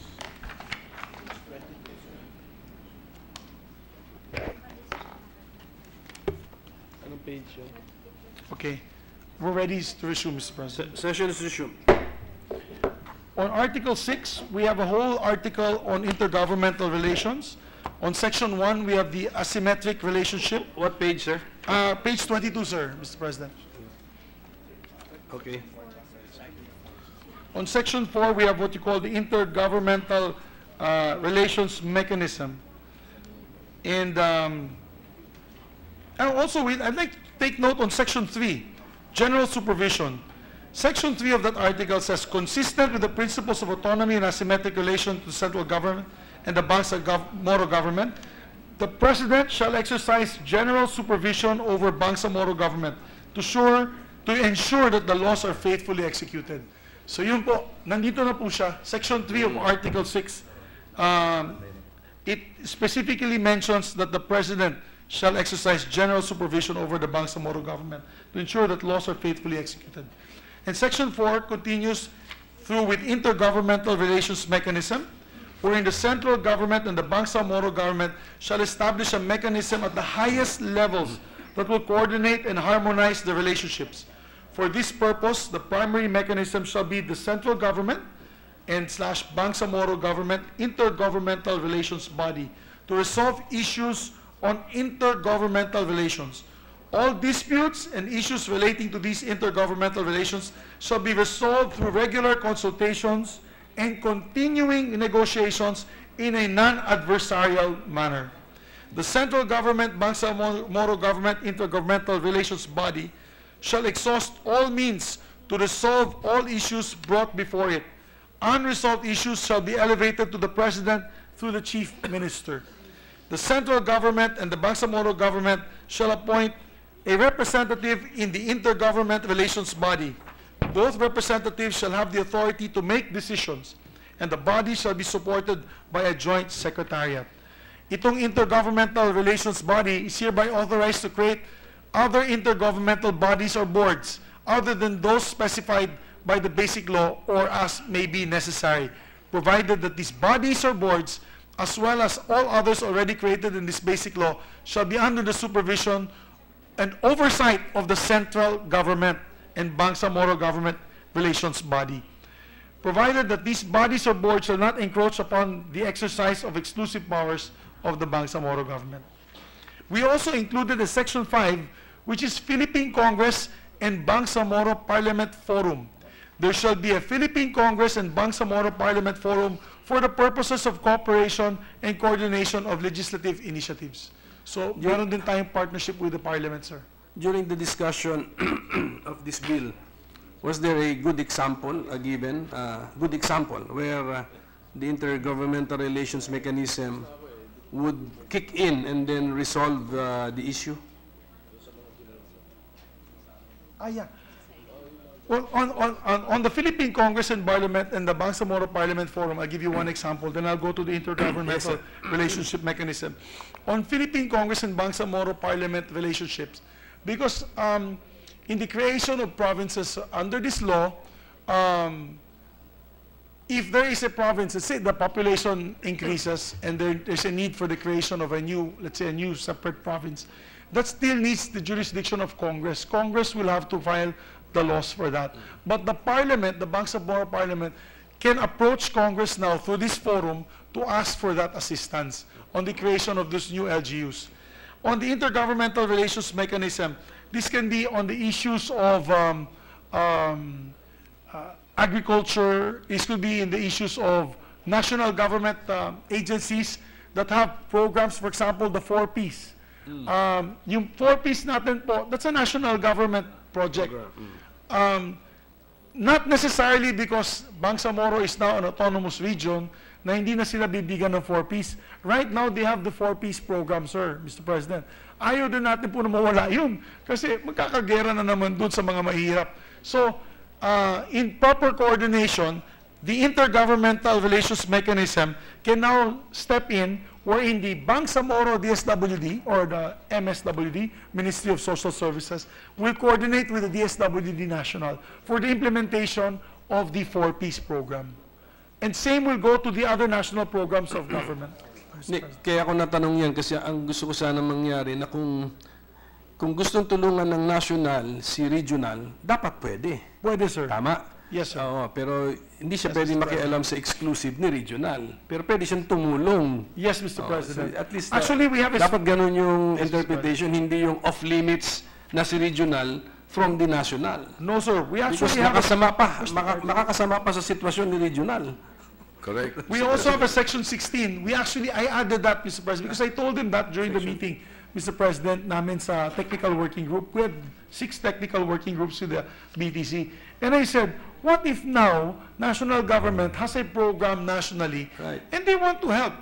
Anong page yun? Okay. We're ready to resume, Mr. President. Session is resumed. On Article 6, we have a whole article on intergovernmental relations. On Section 1, we have the asymmetric relationship. What page, sir? Page 22, sir, Mr. President. Okay. On Section 4, we have what you call the intergovernmental relations mechanism. And also, I'd like to take note on Section 3, general supervision. Section 3 of that article says, consistent with the principles of autonomy and asymmetric relation to the central government and the Bangsamoro government, the President shall exercise general supervision over Bangsamoro government to ensure that the laws are faithfully executed. So yun po, nandito na po siya, Section 3 of Article 6. It specifically mentions that the President shall exercise general supervision over the Bangsamoro government to ensure that laws are faithfully executed. And Section 4 continues through with intergovernmental relations mechanism, wherein the central government and the Bangsamoro government shall establish a mechanism at the highest levels that will coordinate and harmonize the relationships. For this purpose, the primary mechanism shall be the central government and / Bangsamoro government intergovernmental relations body to resolve issues on intergovernmental relations. All disputes and issues relating to these intergovernmental relations shall be resolved through regular consultations and continuing negotiations in a non-adversarial manner. The central government, Bangsamoro government intergovernmental relations body shall exhaust all means to resolve all issues brought before it. Unresolved issues shall be elevated to the President through the Chief Minister. The central government and the Bangsamoro government shall appoint a representative in the intergovernment relations body. Both representatives shall have the authority to make decisions, and the body shall be supported by a joint secretariat. Itong intergovernmental relations body is hereby authorized to create other intergovernmental bodies or boards other than those specified by the Basic Law or as may be necessary. provided that these bodies or boards, as well as all others already created in this basic law, shall be under the supervision and oversight of the central government and Bangsamoro government relations body. Provided that these bodies or boards shall not encroach upon the exercise of exclusive powers of the Bangsamoro government. We also included a Section 5, which is Philippine Congress and Bangsamoro Parliament Forum. There shall be a Philippine Congress and Bangsamoro Parliament Forum for the purposes of cooperation and coordination of legislative initiatives. So, meron din tayong partnership with the Parliament, sir. During the discussion of this bill, was there a good example good example where the intergovernmental relations mechanism would kick in and then resolve the issue? Yeah. Well, on the Philippine Congress and Parliament and the Bangsamoro Parliament Forum, I'll give you one example, then I'll go to the intergovernmental relationship mechanism. On Philippine Congress and Bangsamoro Parliament relationships, because in the creation of provinces under this law, if there is a province, let's say the population increases and there's a need for the creation of a new, let's say a new separate province, that still needs the jurisdiction of Congress. Congress will have to file the laws for that. But the Parliament, the Bangsamoro Parliament, can approach Congress now through this forum to ask for that assistance on the creation of those new LGUs. On the intergovernmental relations mechanism, this can be on the issues of agriculture. This could be in the issues of national government agencies that have programs, for example, the 4Ps. Yung 4Ps natin po, that's a national government project. Not necessarily because Bangsamoro is now an autonomous region na hindi na sila bibigyan ng 4Ps. Right now, they have the 4Ps program, sir, Mr. President. Ayaw din natin po na mawala yun kasi magkakagera na naman dun sa mga mahirap. So, in proper coordination, the intergovernmental relations mechanism can now step in wherein the Bangsamoro DSWD or the MSWD, Ministry of Social Services, will coordinate with the DSWD National for the implementation of the 4Ps program. And same will go to the other national programs of government. Kaya ako natanong yan kasi ang gusto ko sana mangyari na kung gustong tulungan ng national si regional, dapat pwede. Pwede, sir. Tama? Yes, sir. Oo, pero hindi siya pwede makialam sa exclusive ni regional. Pero pwede siyang tumulong. Yes, Mr. President. So at least, actually, we have dapat ganun yung interpretation, hindi yung off-limits na si regional from the national. No, sir. We actually because makakasama pa sa sitwasyon ni regional. Correct. We also have a Section 16. I added that, Mr. President, because I told him that during the meeting, Mr. President, namin sa technical working group. We had 6 technical working groups with the BTC. And I said, what if now national government has a program nationally and they want to help?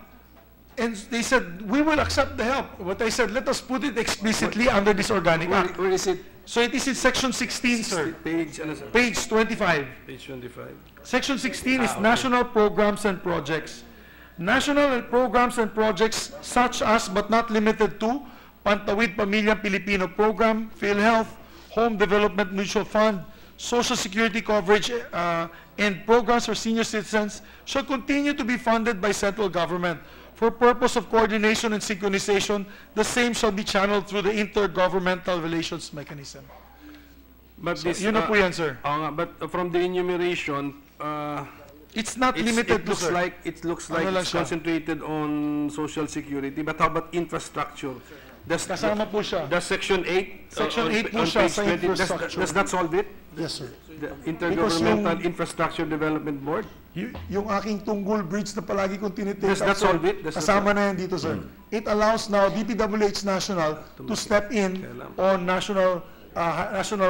And they said, we will accept the help. But I said, let us put it explicitly under this organic act. Where is it? So it is in Section 16, sir. Page 25. Page 25. Section 16 is national programs and projects. National programs and projects such as, but not limited to, Pantawid Pamilyang Pilipino Program, PhilHealth, Home Development Mutual Fund, Social Security coverage, and programs for senior citizens shall continue to be funded by central government. For purpose of coordination and synchronization, the same shall be channeled through the intergovernmental relations mechanism. But So, this, yun na po yan, sir. but from the enumeration, It's not limited to, sir. it looks like Ano lang it's siya? concentrated on social security. But how about infrastructure? Kasama po siya. Does Section 8? Section 8 po on siya page sa 20, infrastructure. does that solve it? Yes, sir. The Intergovernmental Infrastructure Development Board? Yung aking Tunggul Bridge na palagi kong tinitake Does that up, sir, solve it? Does that kasama na yan dito, sir. It allows now DPWH National to step in on national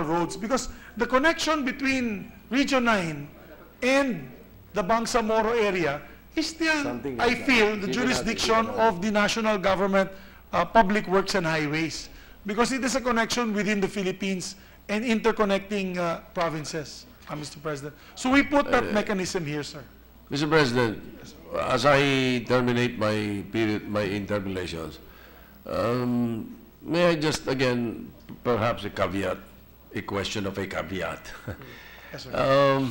roads because the connection between Region 9 and the Bangsamoro area is still, I feel, the jurisdiction of the national government, public works and highways, because it is a connection within the Philippines and interconnecting provinces, Mr. President. So we put that mechanism here, sir. Mr. President, as I terminate my interpolations, may I just again, perhaps a caveat, a question of a caveat. Yes, sir.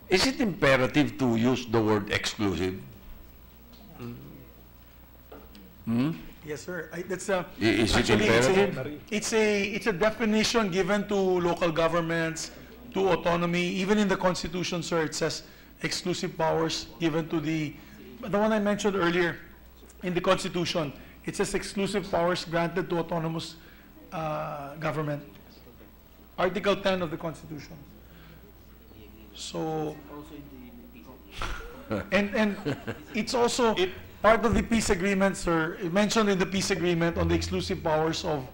Is it imperative to use the word exclusive? Yes, sir. That's Is it actually, imperative? it's a definition given to local governments, to autonomy. Even in the Constitution, sir, it says exclusive powers given to the one I mentioned earlier in the Constitution. It says exclusive powers granted to autonomous government. Article 10 of the Constitution. So, and it's also part of the peace agreement, sir. It mentioned in the peace agreement on the exclusive powers of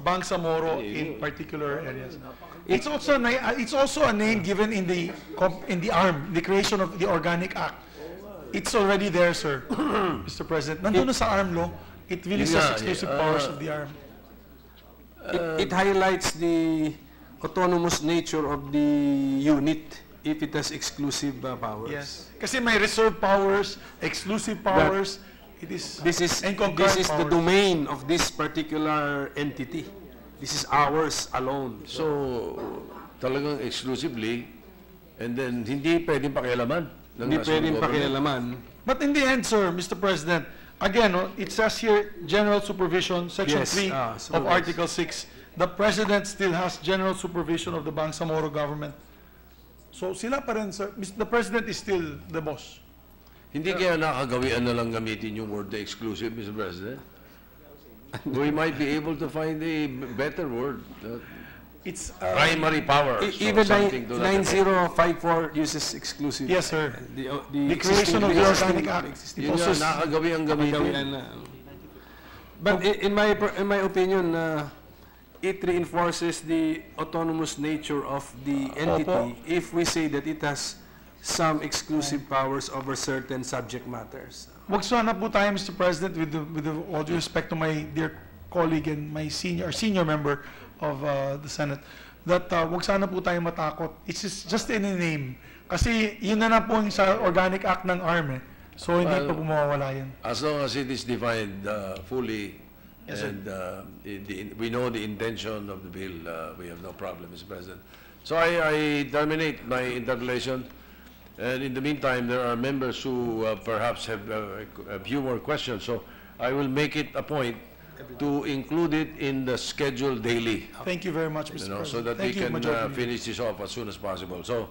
Bangsamoro in particular areas. It's also a name given in the ARM, the creation of the Organic Act. It's already there, sir, Mr. President. Nandun na sa ARM law. It really says exclusive powers of the ARM. It highlights the autonomous nature of the unit if it has exclusive powers. Yes. Kasi may reserve powers, exclusive powers. This is the domain of this particular entity. This is ours alone. So, talagang exclusively, and then hindi pwedeng pakialaman. Hindi pwedeng pakialaman. But in the end, sir, Mr. President, again, it says here, general supervision, Section 3 of Article 6. The President still has general supervision of the Bangsamoro government. So sila pa rin, sir. The President is still the boss. Hindi kaya nakagawian na lang gamitin yung word na exclusive, Mr. President? We might be able to find a better word. It's primary powers. Even 9054 uses exclusive. Yes, sir. The creation of the Organic Act. Yun nga, nakagawian gamitin. But in my opinion, it reinforces the autonomous nature of the entity if we say that it has some exclusive powers over certain subject matters. Wag sana po tayo, Mr. President, with all due respect to my dear colleague and my senior member of the Senate, that wag sana po tayo matakot. It's just in a name. Kasi yun na po sa Organic Act ng ARM. So hindi pa po mawawala yan. As long as it is defined fully, yes, and we know the intention of the bill, we have no problem, Mr. President. So I terminate my interpellation. And in the meantime, there are members who perhaps have a few more questions. So I will make it a point to include it in the schedule daily. Thank you very much, Mr. President. So that we can finish this off as soon as possible. So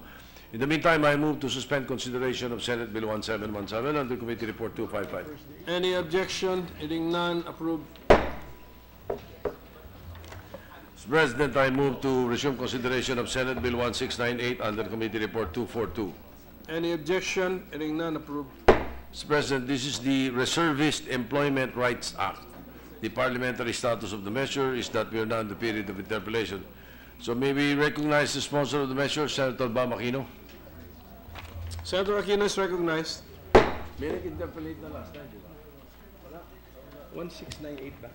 in the meantime, I move to suspend consideration of Senate Bill 1717 under Committee Report 255. Any objection? Hearing none, approved. Mr. President, I move to resume consideration of Senate Bill 1698 under Committee Report 242. Any objection? Hearing none, approved. Mr. President, this is the Reservist Employment Rights Act. The parliamentary status of the measure is that we are now in the period of interpellation. So may we recognize the sponsor of the measure, Senator Bam Aquino? Senator Aquino is recognized. May nag-interpellate na last time, 1698 ba?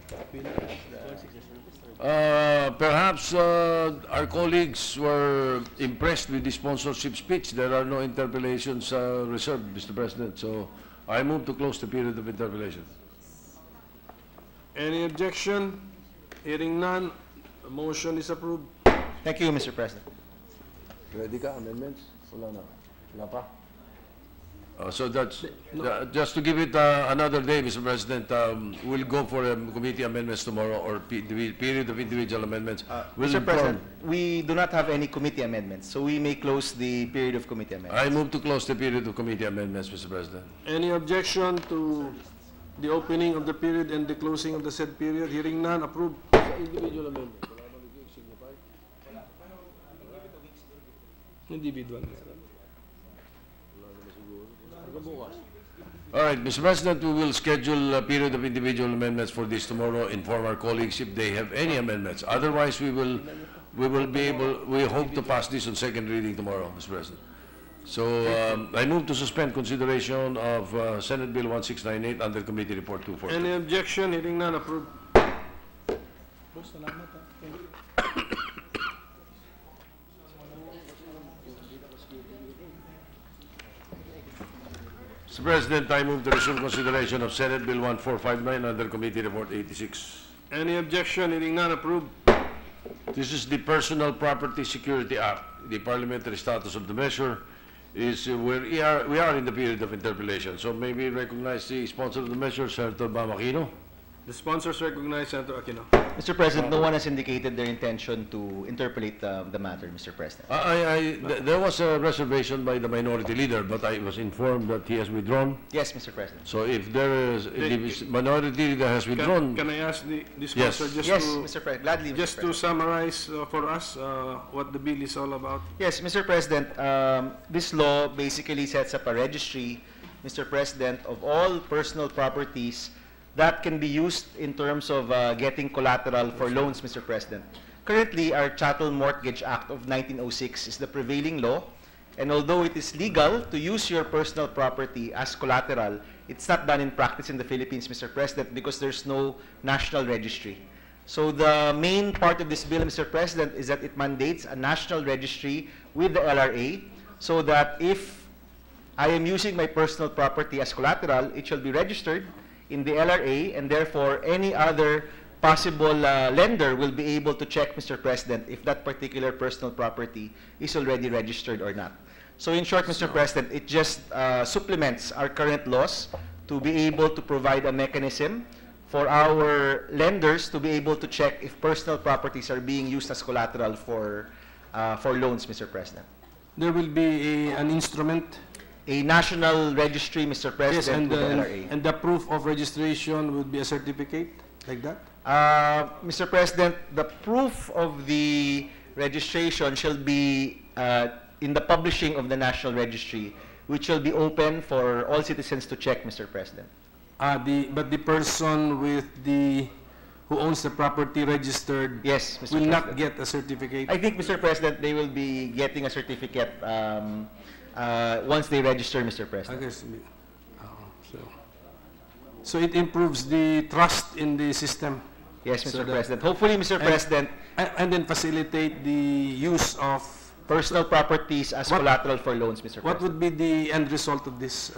Perhaps our colleagues were impressed with the sponsorship speech. There are no interpellations reserved, Mr. President. So I move to close the period of interpellation. Any objection? Hearing none, the motion is approved. Thank you, Mr. President. Ready ka? Amendments? Wala na. Wala pa? So that's, just to give it another day, Mr. President, we'll go for committee amendments tomorrow or the period of individual amendments. Mr. President, we do not have any committee amendments, so we may close the period of committee amendments. I move to close the period of committee amendments, Mr. President. Any objection to the opening of the period and the closing of the said period? Hearing none, approved. Individual amendment. Individual. All right, Mr. President, we will schedule a period of individual amendments for this tomorrow. Inform our colleagues if they have any amendments. Otherwise, we hope to pass this on second reading tomorrow, Mr. President. So I move to suspend consideration of Senate Bill 1698 under Committee Report 240. Any objection? Hearing none, approved. Mr. President, I move to resume consideration of Senate Bill 1459 under Committee Report 86. Any objection? Hearing none, approved. This is the Personal Property Security Act. the parliamentary status of the measure is we are in the period of interpellation. So maybe recognize the sponsor of the measure, Senator Bam Aquino. The sponsors recognize Senator Aquino. Mr. President, no one has indicated their intention to interpolate the matter, Mr. President. There was a reservation by the minority leader, but I was informed that he has withdrawn. Yes, Mr. President. So if there is, if the minority leader has withdrawn. Can I ask the sponsor Yes, Mr. President. Gladly, Mr. just President. to summarize for us what the bill is all about? Yes, Mr. President, this law basically sets up a registry, Mr. President, of all personal properties that can be used in terms of getting collateral for loans, Mr. President. Currently, our Chattel Mortgage Act of 1906 is the prevailing law, and although it is legal to use your personal property as collateral, it's not done in practice in the Philippines, Mr. President, because there's no national registry. So the main part of this bill, Mr. President, is that it mandates a national registry with the LRA so that if I am using my personal property as collateral, it shall be registered in the LRA, and therefore any other possible lender will be able to check, Mr. President, if that particular personal property is already registered or not. So in short, Mr. President, it just supplements our current laws to be able to provide a mechanism for our lenders to be able to check if personal properties are being used as collateral for loans, Mr. President. There will be an instrument. A national registry, Mr. President, yes, with the LRA. And the proof of registration would be a certificate, like that? Mr. President, the proof of the registration shall be in the publishing of the national registry, which shall be open for all citizens to check, Mr. President. But the person with who owns the property registered, yes, Mr. will President, not get a certificate? I think, Mr. President, they will be getting a certificate once they register, Mr. President. I guess, so it improves the trust in the system. Yes, Mr. So President. Hopefully, Mr. President. And then facilitate the use of personal properties as collateral for loans, Mr. President. What would be the end result of this?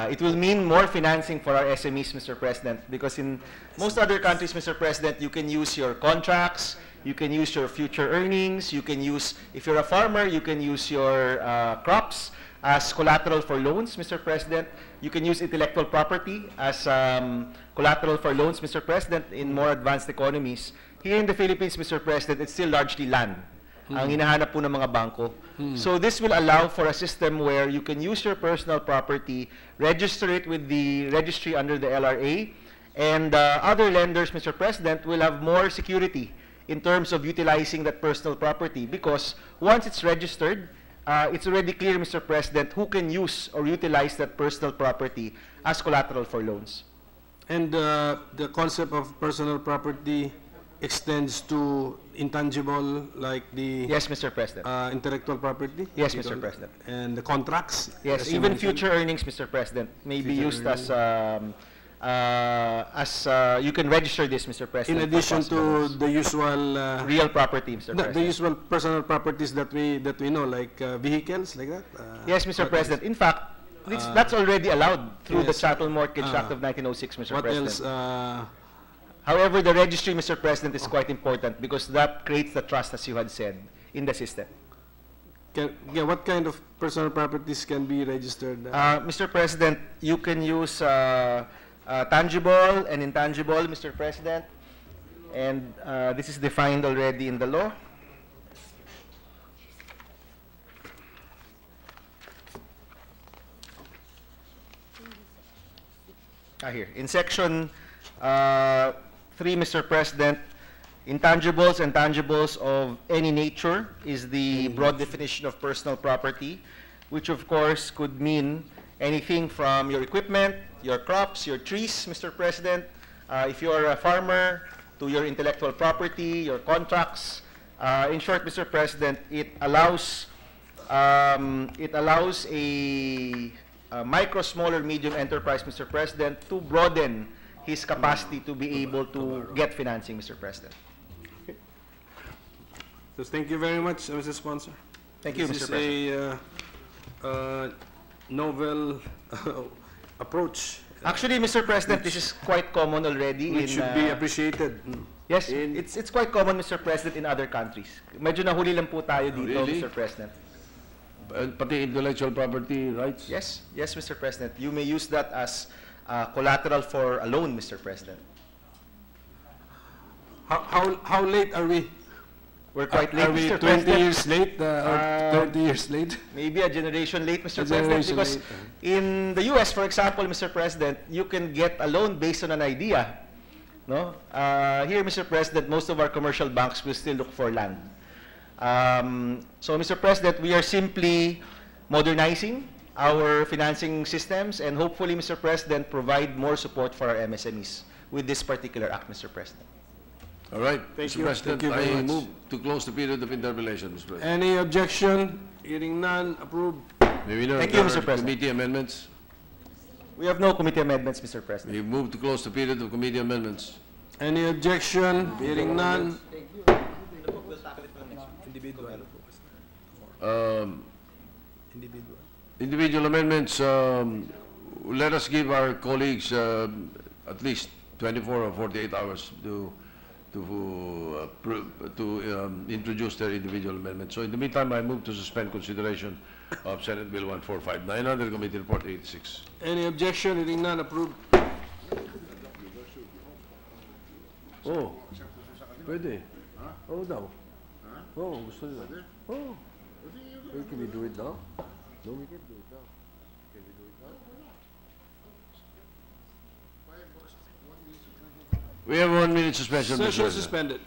It will mean more financing for our SMEs, Mr. President, because in most other countries, Mr. President, you can use your contracts, you can use your future earnings, you can use, if you're a farmer, you can use your crops as collateral for loans, Mr. President. You can use intellectual property as collateral for loans, Mr. President, in more advanced economies. Here in the Philippines, Mr. President, it's still largely land. Ang hinahanap po ng mga bangko. So this will allow for a system where you can use your personal property, register it with the registry under the LRA, and other lenders, Mr. President, will have more security in terms of utilizing that personal property, because once it's registered, it's already clear, Mr. President, who can use or utilize that personal property as collateral for loans. And the concept of personal property extends to intangible, like the yes, Mr. President, intellectual property. Yes, Mr. President, and the contracts. Yes, even future earnings, Mr. President, may be used as you can register this, Mr. President. In addition to the usual real property, Mr. President, the usual personal properties that we know, like vehicles, like that. Yes, Mr. President. In fact, that's already allowed through the Chattel Mortgage Act of 1906, Mr. President. What else? However, the registry, Mr. President, is quite important because that creates the trust, as you had said, in the system. What kind of personal properties can be registered? Mr. President, you can use tangible and intangible, Mr. President, and this is defined already in the law. Here, in section 3, Mr. President, intangibles and tangibles of any nature is the broad definition of personal property, which of course could mean anything from your equipment, your crops, your trees, Mr. President, if you're a farmer, to your intellectual property, your contracts. In short, Mr. President, it allows a micro, small, or medium enterprise, Mr. President, to broaden his capacity to be able to get financing, Mr. President. Okay. So thank you very much, Mr. Sponsor. Thank you, Mr. President. This is a novel approach. Actually, Mr. President, this is quite common already. Which should be appreciated. Yes, it's quite common, Mr. President, in other countries. Medyo nahuli lang po tayo dito, Really? Mr. President. Pati intellectual property rights? Yes, Mr. President. You may use that as collateral for a loan, Mr. President. How late are we? We're quite late, Are we Mr. 20 President. years late or 30 years late? Maybe a generation late, Mr. A President, generation because late. in the US, for example, Mr. President, you can get a loan based on an idea. No? Here, Mr. President, most of our commercial banks will still look for land. So, Mr. President, we are simply modernizing our financing systems and hopefully, Mr. President, provide more support for our MSMEs with this particular act, Mr. President. All right, Thank Mr. you. President, Thank you very I much. move to close the period of interpellation, Mr. President. Any objection? Hearing none, approved. May we know Thank if you, there Mr. are President. committee amendments? We have no committee amendments, Mr. President. We move to close the period of committee amendments. Any objection? Hearing none. Individual amendments, let us give our colleagues at least 24 or 48 hours to introduce their individual amendments. So in the meantime, I move to suspend consideration of Senate Bill 1459 under Committee Report 86. Any objection? Hearing none, approved. Oh, pwede. Oo daw. Oo, gusto nila. Oh. Can we do it now? No, we can do it now. Can we do it now? We have 1 minute suspension. Mr. Session President. suspended.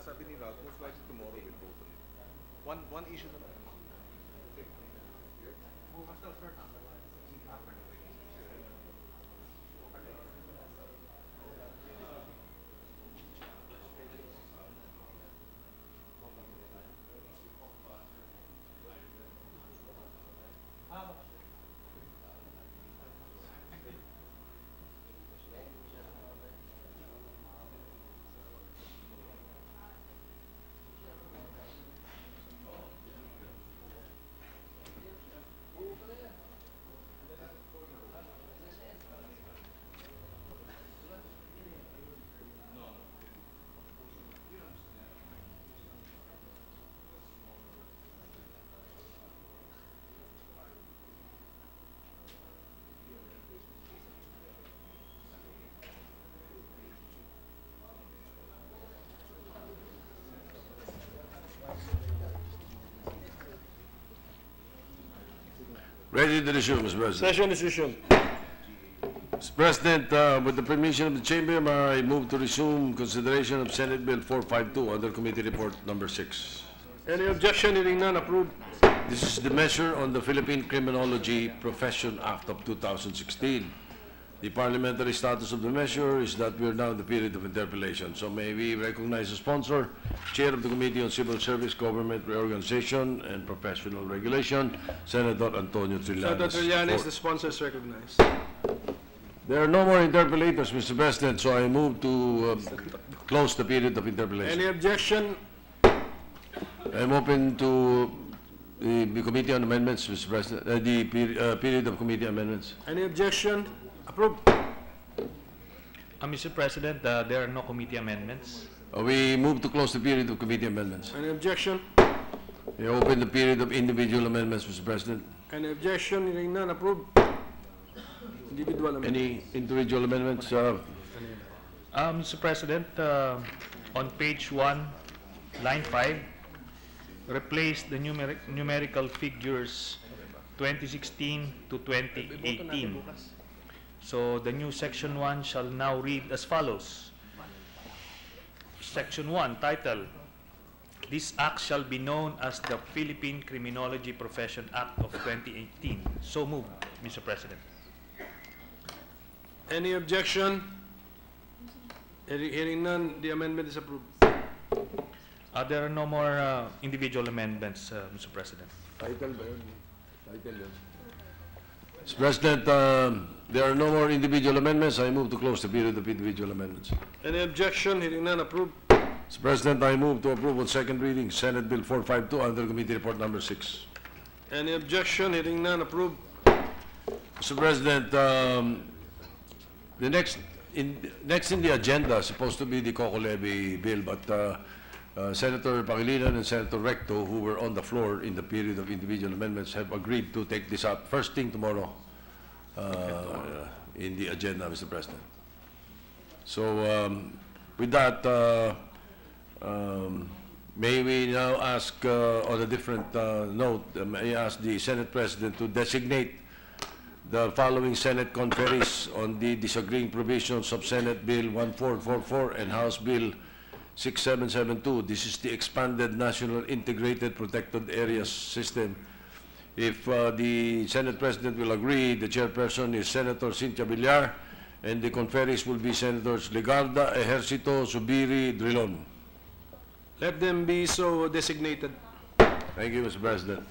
Sabi ni Ralph, most likely tomorrow we'll vote on it. One issue na lang. Ready to resume, Mr. President. Session is resumed. Mr. President, with the permission of the Chamber, I move to resume consideration of Senate Bill 452 under Committee Report Number 6. Any objection? Hearing none, approved. This is the measure on the Philippine Criminology Profession Act of 2016. The parliamentary status of the measure is that we are now in the period of interpellation. So may we recognize the sponsor, Chair of the Committee on Civil Service, Government Reorganization, and Professional Regulation, Senator Antonio Trillanes. Senator Trillanes, the sponsor is recognized. There are no more interpellators, Mr. President, so I move to close the period of interpellation. Any objection? I'm open to the Committee on Amendments, Mr. President, the period of committee amendments. Any objection? Approved. Mr. President, there are no committee amendments. We move to close the period of committee amendments. Any objection? We open the period of individual amendments, Mr. President. Any objection? Hearing none, approved. Individual amendments. Any individual amendments? Mr. President, on page 1, line 5, replace the numerical figures 2016 to 2018. So the new section 1 shall now read as follows. Section 1, title, this act shall be known as the Philippine Criminology Profession Act of 2018. So moved, Mr. President. Any objection? Hearing none, the amendment is approved. There are no more individual amendments, Mr. President. Mr. President, there are no more individual amendments. I move to close the period of individual amendments. Any objection? Hearing none, approved. Mr. President, I move to approve on second reading Senate Bill 452 under Committee Report Number 6. Any objection? Hearing none, approved. Mr. President, the next in the agenda is supposed to be the Coco Levy bill, but Senator Pangilinan and Senator Recto, who were on the floor in the period of individual amendments, have agreed to take this up first thing tomorrow in the agenda, Mr. President. So with that, may we now ask on a different note, may I ask the Senate President to designate the following Senate conferees on the disagreeing provisions of Senate Bill 1444 and House Bill 6772. This is the expanded National Integrated Protected Areas System. If the Senate President will agree, the chairperson is Senator Cynthia Villar, and the conferees will be Senators Legarda, Ejercito, Zubiri, Drilon. Let them be so designated. Thank you, Mr. President.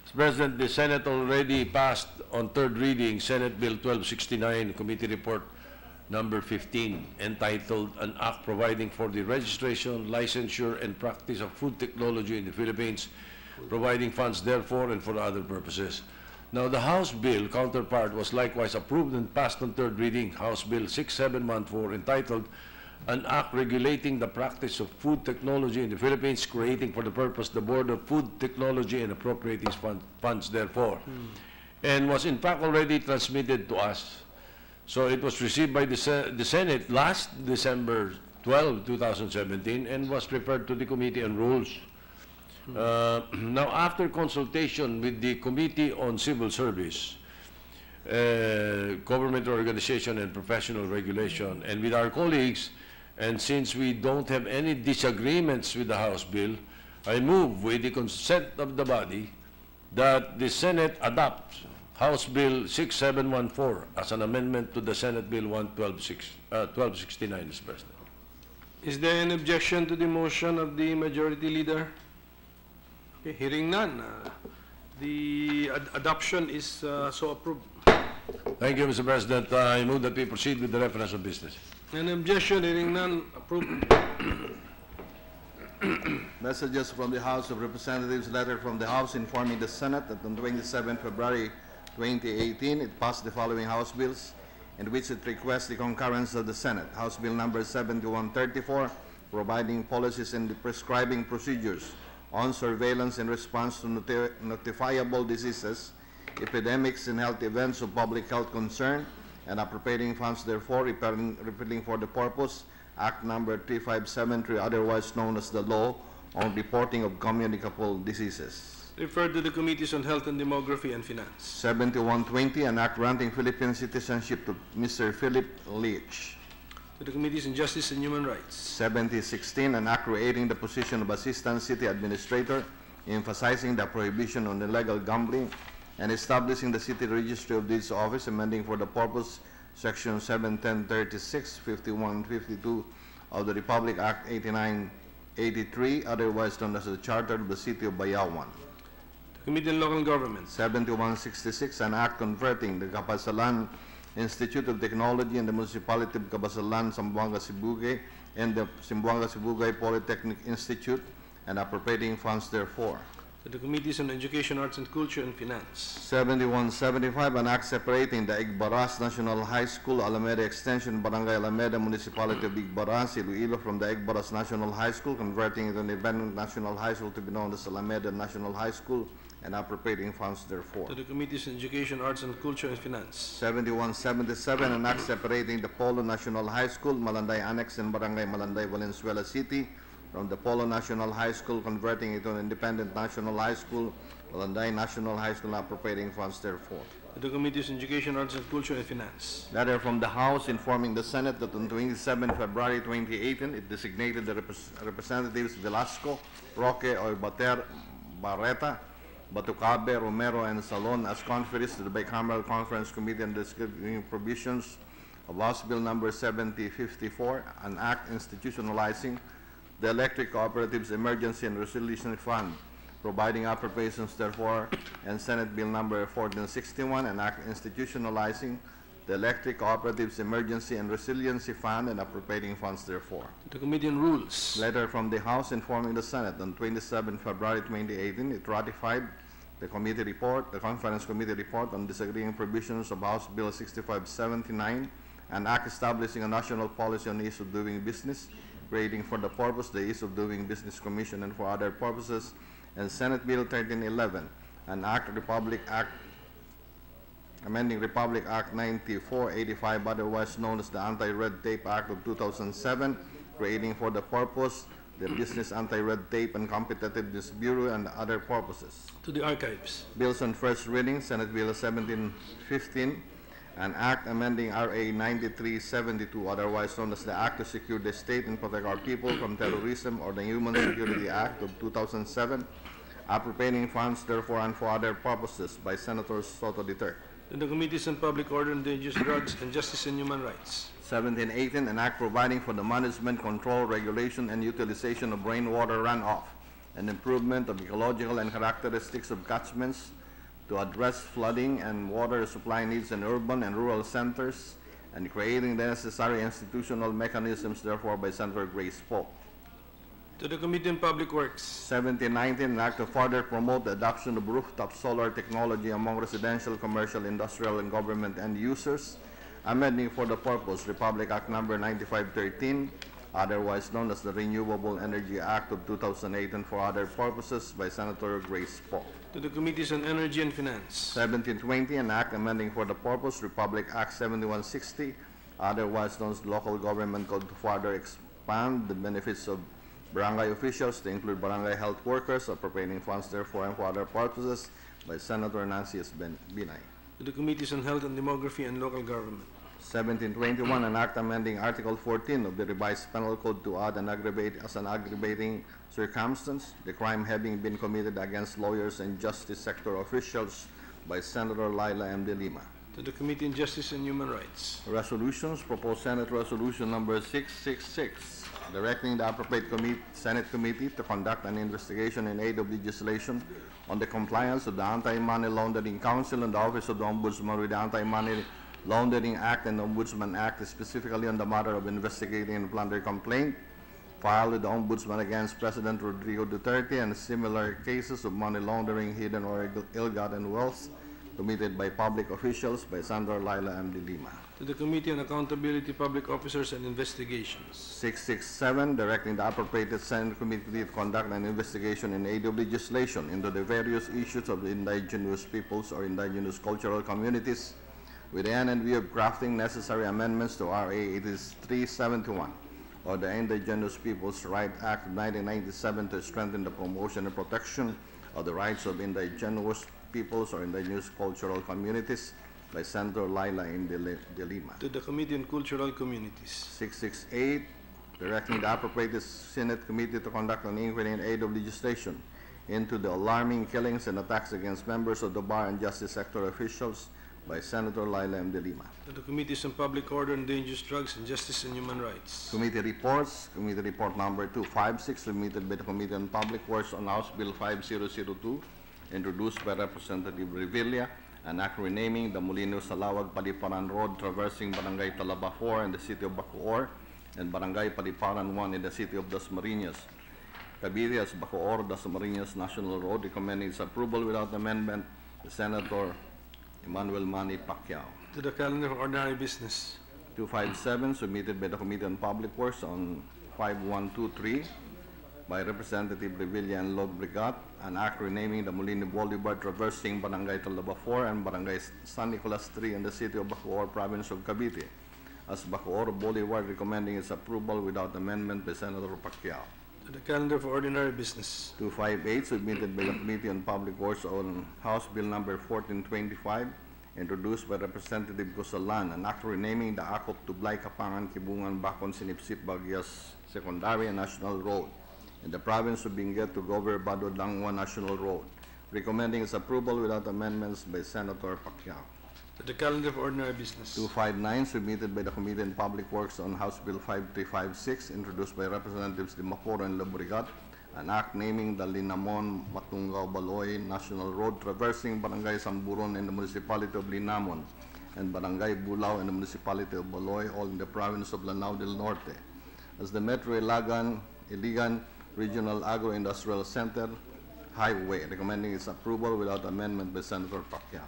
Mr. President, the Senate already passed on third reading Senate Bill 1269, Committee Report Number 15, entitled An Act Providing for the Registration, Licensure, and Practice of Food Technology in the Philippines, providing funds therefore and for other purposes. Now, the House Bill counterpart was likewise approved and passed on third reading, House Bill 6714, entitled an act regulating the practice of food technology in the Philippines, creating for the purpose the Board of Food Technology and appropriating funds therefore. And was in fact already transmitted to us. So it was received by the Senate last December 12, 2017, and was referred to the Committee on Rules. Now, after consultation with the Committee on Civil Service, Government Organization and Professional Regulation, and with our colleagues, and since we don't have any disagreements with the House bill, I move with the consent of the body that the Senate adopt House Bill 6714 as an amendment to the Senate Bill 1269, Mr. President. Is there an objection to the motion of the Majority Leader? Okay, hearing none. The adoption is so approved. Thank you, Mr. President. I move that we proceed with the reference of business. An objection, hearing none, approved. Messages from the House of Representatives, letter from the House informing the Senate that on 27 February 2018, it passed the following House bills in which it requests the concurrence of the Senate. House Bill number 7134, providing policies and prescribing procedures on surveillance in response to notifiable diseases, epidemics, and health events of public health concern, and appropriating funds therefore, repealing for the purpose Act number 3573, otherwise known as the Law on Reporting of Communicable Diseases. Referred to the Committees on Health and Demography and Finance. 7120, an act granting Philippine citizenship to Mr. Philip Leach. To the Committees on Justice and Human Rights. 7016, an act creating the position of Assistant City Administrator, emphasizing the prohibition on illegal gambling, and establishing the City Registry of Deeds Office, amending for the purpose Section 71036, 5152 of the Republic Act 8983, otherwise known as the Charter of the City of Bayawan. Committee on Local Government. 7166, an act converting the Kapasalan Institute of Technology and the Municipality of Kabasalan, Zamboanga, Sibugay, and the Zamboanga Sibugay Polytechnic Institute, and appropriating funds therefore. To the Committees on Education, Arts and Culture and Finance. 7175, an act separating the Igbaras National High School, Alameda Extension, Barangay Alameda, Municipality of Igbaras, Iloilo, from the Igbaras National High School, converting it to an independent National High School to be known as Alameda National High School, and appropriating funds therefore. To the Committees on Education, Arts and Culture and Finance. 7177, an act separating the Polo National High School, Malanday Annex, and Barangay Malanday, Valenzuela City, from the Polo National High School, converting it to an independent National High School, Malanday National High School, appropriating funds therefore. To the Committees on Education, Arts and Culture and Finance. Letter from the House informing the Senate that on 27 February 2018, it designated the Representatives Velasco, Roque, Oibater, Barreta, Batucabe, Romero, and Salon as conferees to the Bicameral Conference Committee on Discussing Provisions of House Bill number 7054, an act institutionalizing the Electric Cooperatives Emergency and Resiliency Fund, providing appropriations therefore, and Senate Bill number 1461, an act institutionalizing the Electric Cooperatives Emergency and Resiliency Fund, and appropriating funds therefore. The Committee on Rules. Letter from the House informing the Senate on 27 February 2018, it ratified the committee report, the Conference Committee report on disagreeing provisions of House Bill 6579, an act establishing a national policy on ease of doing business, creating for the purpose the Ease of Doing Business Commission and for other purposes, and Senate Bill 1311, an act amending Republic Act 9485, otherwise known as the Anti-Red Tape Act of 2007, creating for the purpose the Business Anti-Red Tape and Competitiveness Bureau and other purposes. To the Archives. Bills on first reading, Senate Bill 1715, an act amending RA 9372, otherwise known as the Act to Secure the State and Protect Our People from Terrorism, or the Human Security Act of 2007, appropriating funds therefore and for other purposes, by Senator Soto Duterte. To the Committees on Public Order and Dangerous Drugs and Justice and Human Rights. 1718, an act providing for the management, control, regulation, and utilization of rainwater runoff, and improvement of ecological and characteristics of catchments to address flooding and water supply needs in urban and rural centers, and creating the necessary institutional mechanisms therefore, by Senator Grace Poe. To the Committee on Public Works. 1719, an act to further promote the adoption of rooftop solar technology among residential, commercial, industrial, and government end users, amending for the purpose Republic Act number 9513, otherwise known as the Renewable Energy Act of 2008, and for other purposes by Senator Grace Poe. To the Committees on Energy and Finance. 1720, an act amending for the purpose Republic Act 7160, otherwise known as the Local Government Code, to further expand the benefits of barangay officials to include barangay health workers, appropriating funds therefore and for other purposes by Senator Nancy S. Binay. To the Committees on Health and Demography and Local Government. 1721, an act amending Article 14 of the revised penal code to add an aggravating circumstance, the crime having been committed against lawyers and justice sector officials by Senator Laila M. De Lima. To the Committee on Justice and Human Rights. Resolutions, proposed Senate Resolution number 666, directing the appropriate Senate committee to conduct an investigation in aid of legislation on the compliance of the Anti-Money Laundering Council and the Office of the Ombudsman with the Anti-Money Laundering Act and the Ombudsman Act, specifically on the matter of investigating and plunder complaint filed with the Ombudsman against President Rodrigo Duterte and similar cases of money laundering, hidden or ill-gotten wealth committed by public officials by Senator Laila M. De Lima. To the Committee on Accountability, Public Officers and Investigations. 667, directing the appropriated Senate committee to conduct an investigation in aid of legislation into the various issues of the indigenous peoples or indigenous cultural communities with the end and view of crafting necessary amendments to RA 8371 or the Indigenous Peoples' Rights Act of 1997 to strengthen the promotion and protection of the rights of indigenous peoples or indigenous cultural communities by Senator Laila M. De Lima. To the Committee on Cultural Communities. 668, directing the appropriated Senate committee to conduct an inquiry in aid of legislation into the alarming killings and attacks against members of the bar and justice sector officials by Senator Laila M. De Lima. To the Committees on Public Order and Dangerous Drugs and Justice and Human Rights. Committee reports. Committee report number 256, submitted by the Committee on Public Works on House Bill 5002, introduced by Representative Revilla, an act renaming the Molino Salawag Paliparan Road traversing Barangay Talaba 4 in the city of Bacoor and Barangay Paliparan 1 in the city of Dasmariñas, Cavite as Bacoor, Dasmariñas National Road, recommending its approval without amendment by Senator Emmanuel Manny Pacquiao. To the Calendar of Ordinary Business. 257, submitted by the Committee on Public Works on 5123 by Representative Revilla and Log Brigat, an act renaming the Molino Boulevard traversing Barangay Talaba 4 and Barangay San Nicolas 3 in the city of Bacoor, province of Cavite, as Bacoor Boulevard, recommending its approval without amendment by Senator Pacquiao. To the Calendar for Ordinary Business. 258, submitted by the Committee on Public Works on House Bill number 1425, introduced by Representative Cosalan, an act renaming the Akop Tublay Kapangan Kibungan Bakon Sinipsip Bagyas Secondary and National Road in the province of Benguet to Gover Bado Dangwa National Road, recommending its approval without amendments by Senator Pacquiao. To the Calendar for Ordinary Business. 259, submitted by the Committee on Public Works on House Bill 5356, introduced by Representatives de Macoro and Labrigat, an act naming the Linamon Matungao Baloy National Road traversing Barangay Samburon in the municipality of Linamon and Barangay Bulao in the municipality of Baloy, all in the province of Lanao del Norte, as the Metro Iligan Regional Agro-Industrial Center Highway, recommending its approval without amendment by Senator Pacquiao.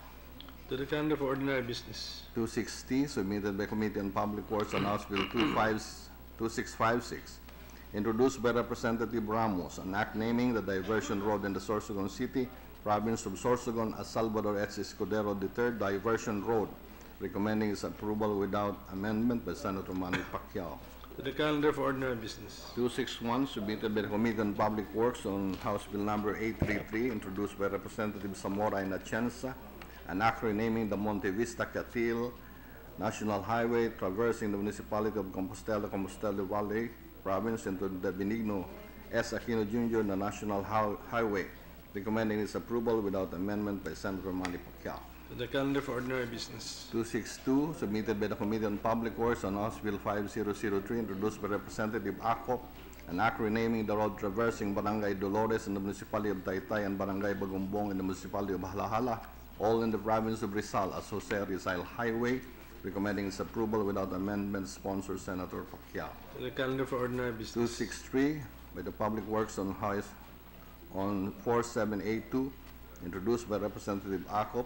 To the Calendar for Ordinary Business. 260, submitted by Committee on Public Works on House Bill 2656, introduced by Representative Ramos, an act naming the diversion road in the Sorsogon City, province of Sorsogon as Salvador H. Escudero III Diversion Road, recommending its approval without amendment by Senator Manny Pacquiao. To the Calendar for Ordinary Business. 261, submitted by the Committee on Public Works on House Bill number 833, introduced by Representative Zamora and Atienza, an act renaming the Monte Vista Catil National Highway traversing the municipality of Compostela Valley province into the Benigno S. Aquino Jr. the National Highway, recommending its approval without amendment by Senator Manny Pacquiao. To the Calendar for Ordinary Business. 262, submitted by the Committee on Public Works on House Bill 5003, introduced by Representative Akop, an act renaming the road traversing Barangay Dolores in the municipality of Taytay and Barangay Bagumbong in the municipality of Halahala, all in the province of Rizal as Jose Rizal Highway, recommending its approval without amendment, sponsor Senator Pacquiao. To the Calendar for Ordinary Business. 263, by the Public Works on House on 4782, introduced by Representative Akop,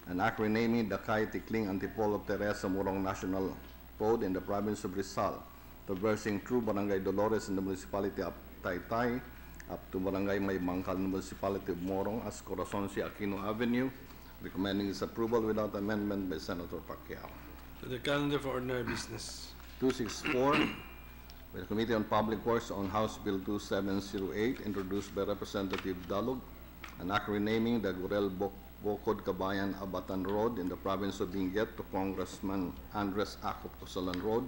an act renaming the Kay Tikling Antipolo of Teresa Morong National Road in the province of Rizal, traversing through Barangay Dolores in the municipality of Taytay up to Barangay Maybangkal in the municipality of Morong as Corazon C. Aquino Avenue, recommending its approval without amendment by Senator Pacquiao. To the calendar for ordinary business. 264, by the Committee on Public Works on House Bill 2708, introduced by Representative Dalog, an act renaming the Gurel Bocod Cabayan Abatan Road in the province of Benguet to Congressman Andres Acop Cosalan Road,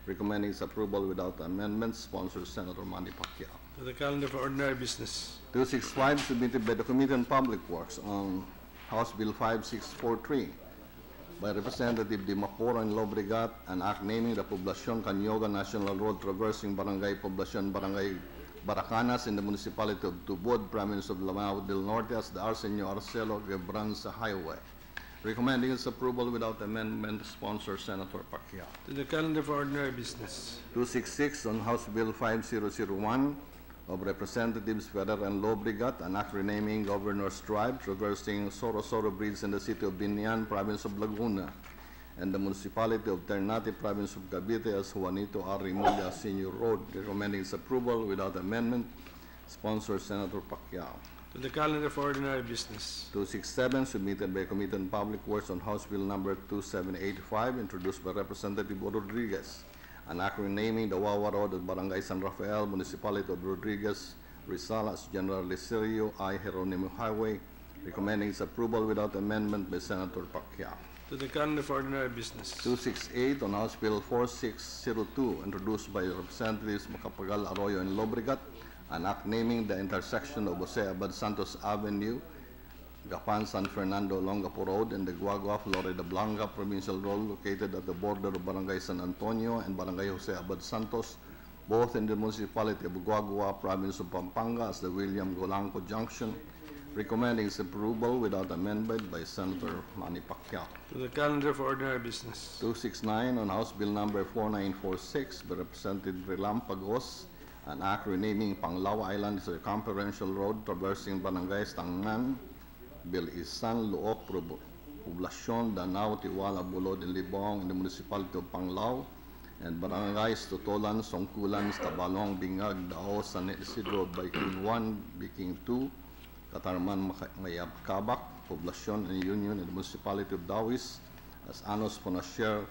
recommending its approval without amendments, sponsored Senator Manny Pacquiao. To the calendar for ordinary business. 265, submitted by the Committee on Public Works on House Bill 5643, by Representative Di Maporo and Lobregat, an act naming the Poblacion Canyoga National Road traversing Barangay Poblacion Barangay Baracanas in the municipality of Tubod, province of Lanao del Norte as the Arsenio Arcelo Gebranza Highway, recommending its approval without amendment, sponsor Senator Pacquiao. To the calendar for ordinary business. 266 on House Bill 5001 of Representatives Ferrer and Lobregat, an act renaming Governor's Drive traversing Sorosoro Bridge in the city of Binian, province of Laguna, and the municipality of Ternate, province of Cavite as Juanito R. Rimulya Senior Road, recommending its approval without amendment, sponsor Senator Pacquiao. To the calendar for ordinary business. 267, submitted by Committee on Public Works on House Bill number 2785, introduced by Representative Rodriguez, an act renaming the Wawa Road at Barangay San Rafael, municipality of Rodriguez, Rizal as General Licerio I. Jeronimo Highway, recommending its approval without amendment by Senator Pacquiao. To the calendar for ordinary business. 268 on House Bill 4602, introduced by Representatives Macapagal Arroyo and Lobregat, an act naming the intersection of Jose Abad Santos Avenue, Gapan San Fernando Longapo Road, and the Guagua Florida Blanca Provincial Road located at the border of Barangay San Antonio and Barangay Jose Abad Santos, both in the municipality of Guagua, province of Pampanga as the William Golanco Junction, recommending its approval without amendment by Senator Manny Pacquiao. To the calendar for ordinary business. 269 on House Bill number 4946 by Representative Relampagos, an act renaming Panglao Island Circumferential Road traversing Barangays Tangnan, Bilisan, Luok, Poblacion, Danao, Tiwala, Bulod, and Libong in the municipality of Panglao, and Barangays Totolan, Songkulan, Tabalong, Bingag, Dao, San Isidro, Biking 1, Biking 2, Katarman, Mayabkabak, Poblacion and Union in the municipality of Dawis as Anos Ponasher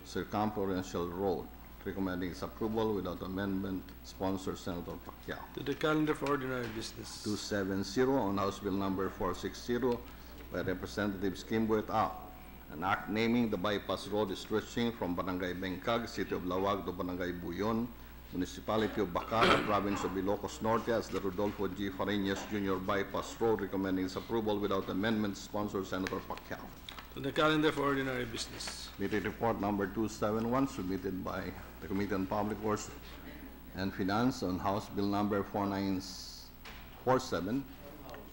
Circumferential Road, recommending its approval without amendment, sponsor Senator Pacquiao. To the calendar for ordinary business. 270 on House Bill number 460 by Representatives Kimbo et al., an act naming the bypass road stretching from Barangay Bengkag, City of Lawag to Barangay Buyon, municipality of Bacara, province of Ilocos Norte as the Rodolfo G. Fariñas Jr. Bypass Road, recommending its approval without amendment, sponsor Senator Pacquiao. To the calendar for ordinary business. Committee report number 271 submitted by the Committee on Public Works and Finance on House Bill number 4947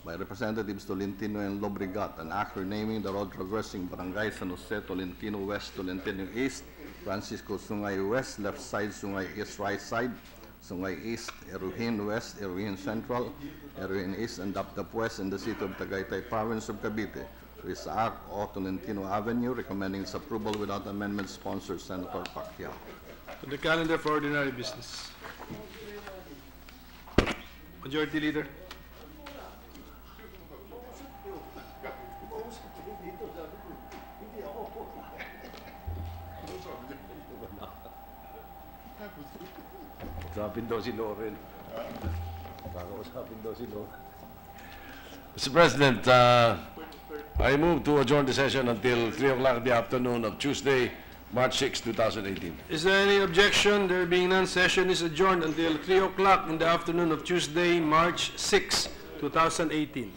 by Representatives Tolentino and Lobregat, an act renaming the road traversing Barangay San Jose, Tolentino West, Tolentino East, Francisco Sungay West, left side Sungay East, right side, Sungay East, Eruhin West, Eruhin Central, Eruhin East, and Dapdap West in the city of Tagaytay, province of Cavite. With Act o Tolentino Avenue, recommending its approval without amendment, sponsor Senator Pacquiao. To the calendar for ordinary business. Majority Leader. Usapin daw si Loren. Kakausapin daw si Loren. Mr. President, I move to adjourn the session until 3 o'clock in the afternoon of Tuesday, March 6, 2018. Is there any objection? There being none, session is adjourned until 3 o'clock in the afternoon of Tuesday, March 6, 2018.